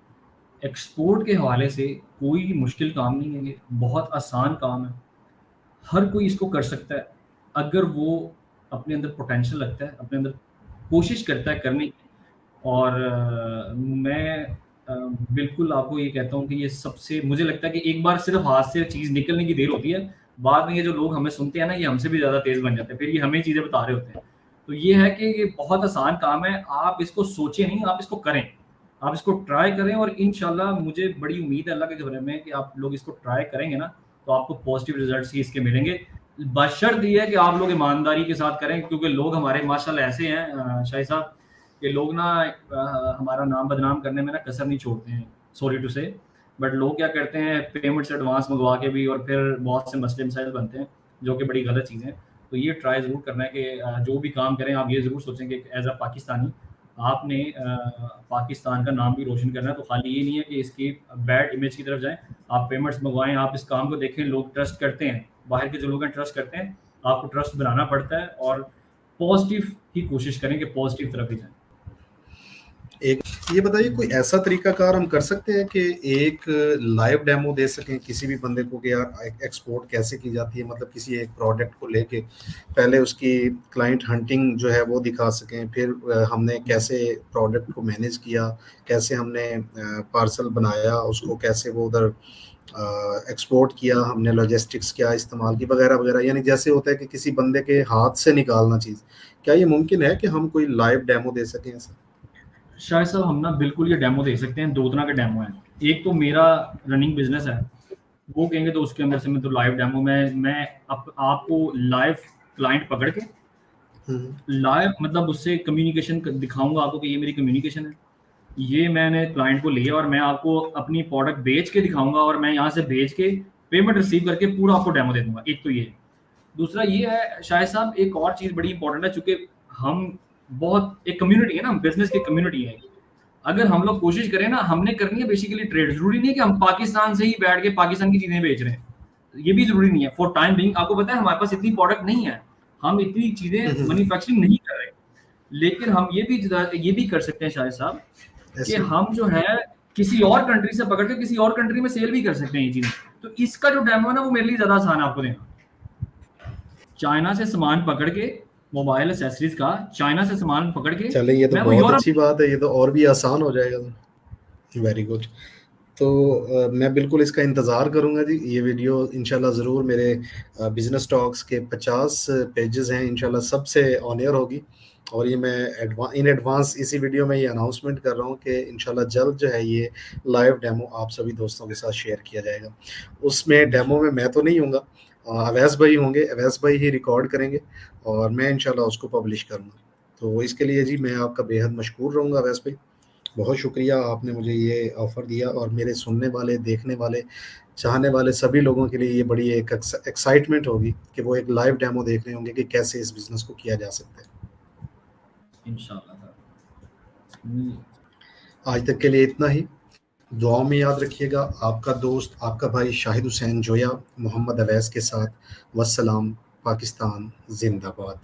एक्सपोर्ट के हवाले से कोई मुश्किल काम नहीं है ये, बहुत आसान काम है। हर कोई इसको कर सकता है, अगर वो अपने अंदर पोटेंशियल रखता है, अपने अंदर कोशिश करता है करने की। और मैं बिल्कुल आपको ये कहता हूँ कि ये सबसे मुझे लगता है कि एक बार सिर्फ़ हाथ से चीज़ निकलने की देर होती है, बाद में ये जो लोग हमें सुनते हैं ना, ये हमसे भी ज़्यादा तेज़ बन जाते हैं, फिर ये हमें चीज़ें बता रहे होते हैं। तो ये है कि ये बहुत आसान काम है, आप इसको सोचें नहीं, आप इसको करें। आप इसको ट्राई करें और इंशाल्लाह मुझे बड़ी उम्मीद है अल्लाह के घर में कि आप लोग इसको ट्राई करेंगे ना, तो आपको पॉज़िटिव रिज़ल्ट्स ही इसके मिलेंगे। बशर्त ये है कि आप लोग ईमानदारी के साथ करें, क्योंकि लोग हमारे माशाल्लाह ऐसे हैं शाहिद साहब, कि लोग ना हमारा नाम बदनाम करने में ना कसर नहीं छोड़ते हैं, सॉरी टू से। बट लोग क्या करते हैं, पेमेंट्स एडवांस मंगवा के भी और फिर बहुत से मसले मसाइल बनते हैं, जो कि बड़ी गलत चीज़ें हैं। तो ये ट्राई ज़रूर करना है कि जो भी काम करें आप ये ज़रूर सोचें कि एज़ अ पाकिस्तानी आपने पाकिस्तान का नाम भी रोशन करना है। तो खाली ये नहीं है कि इसकी बैड इमेज की तरफ जाएँ, आप पेमेंट्स मंगवाएँ, आप इस काम को देखें, लोग ट्रस्ट करते हैं, बाहर के जो लोग हैं ट्रस्ट करते हैं, आपको ट्रस्ट बनाना पड़ता है और पॉज़िटिव ही कोशिश करें कि पॉज़िटिव तरफ ही जाएँ। एक ये बताइए, कोई ऐसा तरीकाकार हम कर सकते हैं कि एक लाइव डेमो दे सकें किसी भी बंदे को कि यार एक्सपोर्ट कैसे की जाती है, मतलब किसी एक प्रोडक्ट को लेके पहले उसकी क्लाइंट हंटिंग जो है वो दिखा सकें, फिर हमने कैसे प्रोडक्ट को मैनेज किया, कैसे हमने पार्सल बनाया, उसको कैसे वो उधर एक्सपोर्ट किया, हमने लॉजिस्टिक्स क्या इस्तेमाल की, वगैरह वगैरह। यानी जैसे होता है कि किसी बंदे के हाथ से निकालना चीज़, क्या ये मुमकिन है कि हम कोई लाइव डेमो दे सकें ऐसा? शायद साहब हम ना बिल्कुल ये डेमो दे सकते हैं, 2 तरह के डेमो हैं। एक तो मेरा रनिंग बिज़नेस है, वो कहेंगे तो उसके अंदर से मैं तो लाइव डेमो में मैं आपको लाइव क्लाइंट पकड़ के हम्म। लाइव मतलब उससे कम्युनिकेशन दिखाऊंगा आपको कि ये मेरी कम्युनिकेशन है, ये मैंने क्लाइंट को लिया और मैं आपको अपनी प्रोडक्ट बेच के दिखाऊंगा और मैं यहाँ से भेज के पेमेंट रिसीव करके पूरा आपको डेमो दे दूंगा। एक तो ये है। दूसरा ये है शायद साहब, एक और चीज़ बड़ी इंपॉर्टेंट है, चूंकि हम बहुत एक कम्युनिटी है ना, बिजनेस की कम्युनिटी है। अगर हम लोग कोशिश करें ना, हमने करनी है बेसिकली ट्रेड। जरूरी नहीं है कि हम पाकिस्तान से ही बैठ के पाकिस्तान की चीजें बेच रहे हैं, ये भी जरूरी नहीं है। फॉर टाइम बिंग आपको पता है हमारे पास इतनी प्रोडक्ट नहीं है, हम इतनी चीजें हम्म। मैन्युफैक्चरिंग नहीं कर रहे। लेकिन हम ये भी कर सकते हैं शायद साहब कि ऐसे। हम जो है किसी और कंट्री से पकड़ के किसी और कंट्री में सेल भी कर सकते हैं ये चीजें। तो इसका जो डेमो है ना, वो मेरे लिए ज्यादा आसान है आपको देना। चाइना से सामान पकड़ के, मोबाइल एसेसरीज का चाइना से सामान पकड़ के चले, ये तो मैं वो बहुत यूरोप। अच्छी बात है, ये तो और भी आसान हो जाएगा। Very good. तो मैं बिल्कुल इसका इंतज़ार करूँगा जी। ये वीडियो इंशाल्लाह ज़रूर मेरे बिज़नेस टॉक्स के 50 पेजेस हैं, इंशाल्लाह सबसे ऑन एयर होगी। और ये मैं इन एडवांस इसी वीडियो में ये अनाउंसमेंट कर रहा हूँ कि इंशाल्लाह जल्द जो है ये लाइव डेमो आप सभी दोस्तों के साथ शेयर किया जाएगा। उसमें डेमो में मैं तो नहीं हूँगा, अवैस भाई होंगे, अवैस भाई ही रिकॉर्ड करेंगे और मैं इंशाल्लाह उसको पब्लिश करूँगा। तो इसके लिए जी मैं आपका बेहद मशकूर रहूँगा अवैस भाई। बहुत शुक्रिया, आपने मुझे ये ऑफ़र दिया और मेरे सुनने वाले, देखने वाले, चाहने वाले सभी लोगों के लिए ये बड़ी एक एक्साइटमेंट होगी कि वो एक लाइव डेमो देख रहे होंगे कि कैसे इस बिज़नेस को किया जा सकता है। इंशाल्लाह सर। हम्म। आज तक के लिए इतना ही। दुआओं में याद रखिएगा। आपका दोस्त, आपका भाई शाहिद हुसैन जोया, मोहम्मद अवैस के साथ। वस्सलाम। पाकिस्तान ज़िंदाबाद।